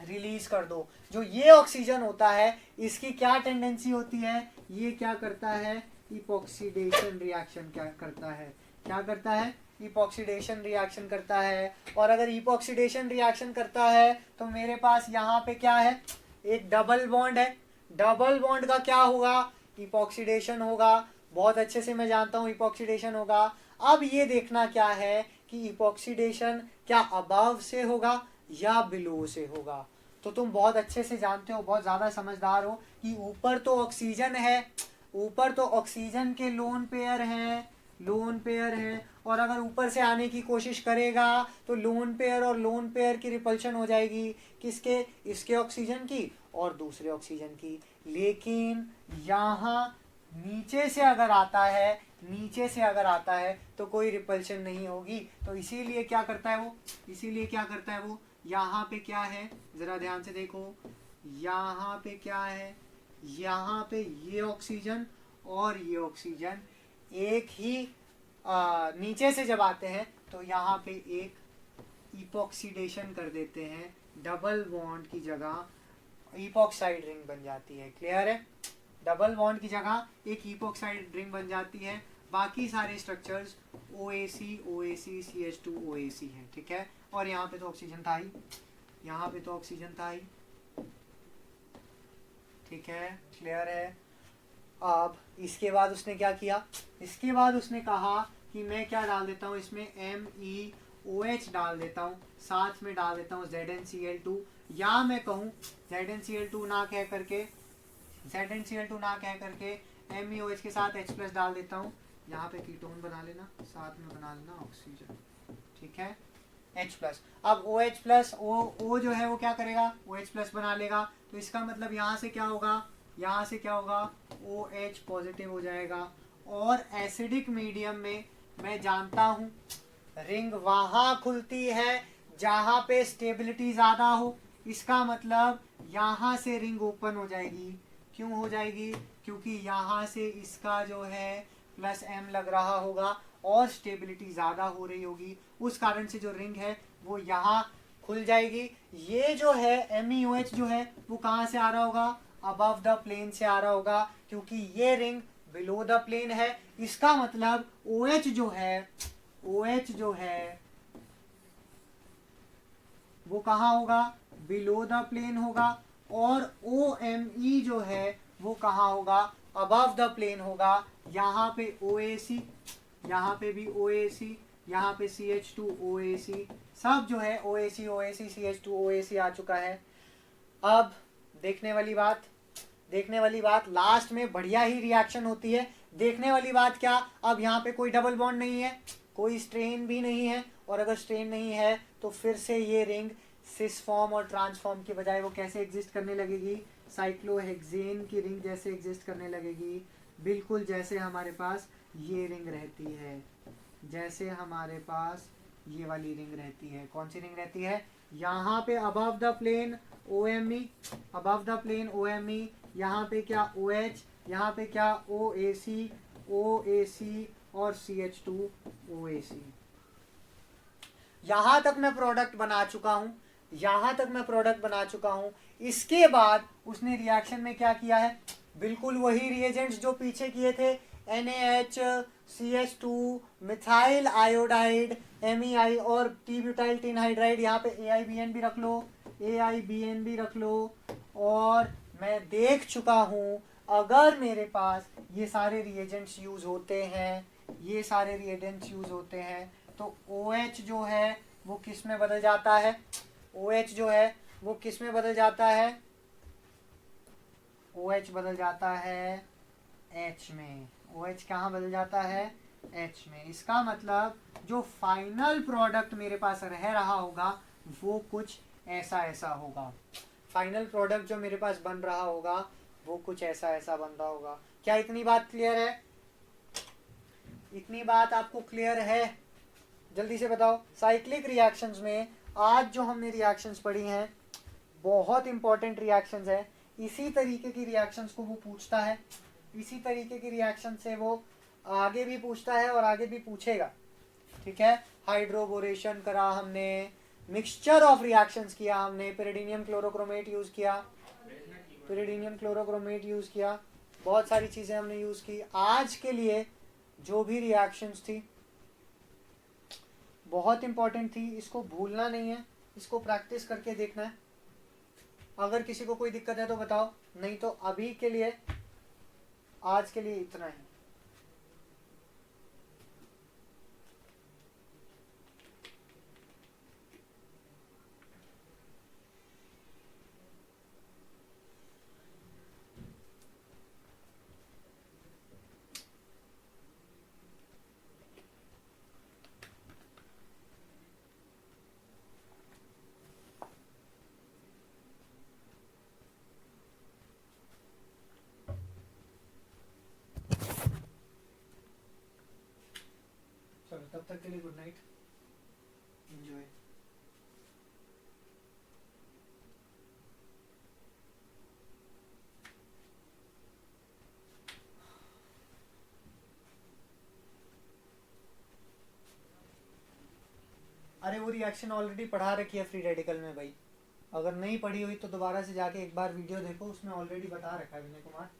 रिलीज कर दो। जो ये ऑक्सीजन होता है इसकी क्या टेंडेंसी होती है, ये क्या करता है, इपॉक्सीडेशन रिएक्शन क्या करता है, क्या करता है, इपॉक्सीडेशन रिएक्शन करता है। और अगर इपॉक्सीडेशन रिएक्शन करता है तो मेरे पास यहाँ पे क्या है, एक डबल बॉन्ड है, डबल बॉन्ड का क्या होगा, इपॉक्सीडेशन होगा। बहुत अच्छे से मैं जानता हूँ इपॉक्सीडेशन होगा। अब ये देखना क्या है कि इपॉक्सीडेशन क्या अबव से होगा या बिलो से होगा। तो तुम बहुत अच्छे से जानते हो, बहुत ज्यादा समझदार हो कि ऊपर तो ऑक्सीजन है, ऊपर तो ऑक्सीजन के लोन पेयर हैं, लोन पेयर है, और अगर ऊपर से आने की कोशिश करेगा तो लोन पेयर और लोन पेयर की रिपल्शन हो जाएगी, किसके, इसके ऑक्सीजन की और दूसरे ऑक्सीजन की। लेकिन यहाँ नीचे से अगर आता है, नीचे से अगर आता है तो कोई रिपल्शन नहीं होगी। तो इसीलिए क्या करता है वो, इसीलिए क्या करता है वो, यहाँ पे क्या है, जरा ध्यान से देखो, यहाँ पे क्या है, यहाँ पे ये ऑक्सीजन और ये ऑक्सीजन एक ही नीचे से जब आते हैं तो यहाँ पे एक इपॉक्सीडेशन कर देते हैं, डबल बॉन्ड की जगह इपॉक्साइड रिंग बन जाती है। क्लियर है, डबल बॉन्ड की जगह एक इपॉक्साइड रिंग बन जाती है। बाकी सारे structures OAC OAC CH2 OAC है, ठीक है। और यहाँ पे तो ऑक्सीजन था ही, यहाँ पे तो ऑक्सीजन था ही, ठीक है, क्लियर है। अब इसके बाद उसने क्या किया, इसके बाद उसने कहा कि मैं क्या डाल देता हूँ इसमें, MEOH डाल देता हूँ, साथ में डाल देता हूँ ZnCl2, या मैं कहूँ ZnCl2 ना कह करके, ZnCl2 ना कह करके MEOH के साथ H+ डाल देता हूँ। यहाँ पे कीटोन बना लेना, साथ में बना लेना ऑक्सीजन, ठीक है, H+। अब OH+, O जो है वो क्या करेगा, OH+ बना लेगा। तो इसका मतलब यहाँ से क्या होगा, यहाँ से क्या होगा, OH पॉजिटिव हो जाएगा। और एसिडिक मीडियम में मैं जानता हूँ रिंग वहाँ खुलती है जहाँ पे स्टेबिलिटी ज़्यादा हो। इसका मतलब यहाँ से रिंग ओपन हो जाएगी। क्यों हो जाएगी, क्योंकि यहाँ से इसका जो है +M लग रहा होगा और स्टेबिलिटी ज़्यादा हो रही होगी, उस कारण से जो रिंग है वो यहाँ खुल जाएगी। ये जो है MEOH जो है वो कहाँ से आ रहा होगा, अबव द प्लेन से आ रहा होगा, क्योंकि ये रिंग बिलो द प्लेन है। इसका मतलब OH जो है, OH जो है वो कहाँ होगा, बिलो द प्लेन होगा। और OMe जो है वो कहाँ होगा, अबव द प्लेन होगा। यहाँ पे OAC, यहाँ पे भी OAC, यहाँ पे CH2 OAC, सब जो है OAC OAC CH2 OAC आ चुका है। अब देखने वाली बात, देखने वाली बात, लास्ट में बढ़िया ही रिएक्शन होती है। देखने वाली बात क्या, अब यहाँ पे कोई डबल बॉन्ड नहीं है, कोई स्ट्रेन भी नहीं है, और अगर स्ट्रेन नहीं है तो फिर से ये रिंग सिस फॉर्म और ट्रांसफॉर्म के बजाय वो कैसे एग्जिस्ट करने लगेगी, साइक्लोहेक्सेन की रिंग जैसे एग्जिस्ट करने लगेगी, बिल्कुल जैसे हमारे पास ये रिंग रहती है, जैसे हमारे पास ये वाली रिंग रहती है। कौन सी रिंग रहती है, यहाँ पे above the plane OMe, above the plane OMe, यहाँ पे क्या OH, यहाँ पे क्या OAC OAC और CH2 OAC। यहाँ तक मैं प्रोडक्ट बना चुका हूँ, यहाँ तक मैं प्रोडक्ट बना चुका हूँ। इसके बाद उसने रिएक्शन में क्या किया है, बिल्कुल वही रिएजेंट्स जो पीछे किए थे, NaH CH2 methyl iodide MEI और T-ब्यूटाइल टिन हाइड्राइड, यहाँ पे AIBN भी रख लो, AIBN भी रख लो। और मैं देख चुका हूँ अगर मेरे पास ये सारे रिएजेंट्स यूज होते हैं, ये सारे रिएजेंट्स यूज होते हैं तो OH जो है वो किस में बदल जाता है, OH जो है वो किस में बदल जाता है, OH बदल जाता है H में। OH कहाँ बदल जाता है, H में। इसका मतलब जो फाइनल प्रोडक्ट मेरे पास रह रहा होगा वो कुछ ऐसा ऐसा होगा। फाइनल प्रोडक्ट जो मेरे पास बन रहा होगा वो कुछ ऐसा ऐसा बन रहा होगा। क्या इतनी बात क्लियर है? इतनी बात आपको क्लियर है? जल्दी से बताओ। साइक्लिक रिएक्शंस में आज जो हमने रिएक्शंस पढ़ी हैं बहुत इंपॉर्टेंट रिएक्शंस है। इसी तरीके की रिएक्शंस को वो पूछता है, इसी तरीके की रिएक्शन से वो आगे भी पूछता है और आगे भी पूछेगा। ठीक है, हाइड्रोबोरेशन करा हमने, मिक्सचर ऑफ रिएक्शंस किया हमने, पेरिडीनियम क्लोरोक्रोमेट यूज किया, पेरिडीनियम क्लोरोक्रोमेट यूज किया, बहुत सारी चीजें हमने यूज की। आज के लिए जो भी रिएक्शंस थी बहुत इंपॉर्टेंट थी, इसको भूलना नहीं है, इसको प्रैक्टिस करके देखना है। अगर किसी को कोई दिक्कत है तो बताओ, नहीं तो अभी के लिए आज के लिए इतना ही। चलो तब तक के लिए गुड नाइट, एंजॉय। अरे वो रिएक्शन ऑलरेडी पढ़ा रखी है फ्री रेडिकल में भाई, अगर नहीं पढ़ी हुई तो दोबारा से जाके एक बार वीडियो देखो, उसमें ऑलरेडी बता रखा है विनय कुमार।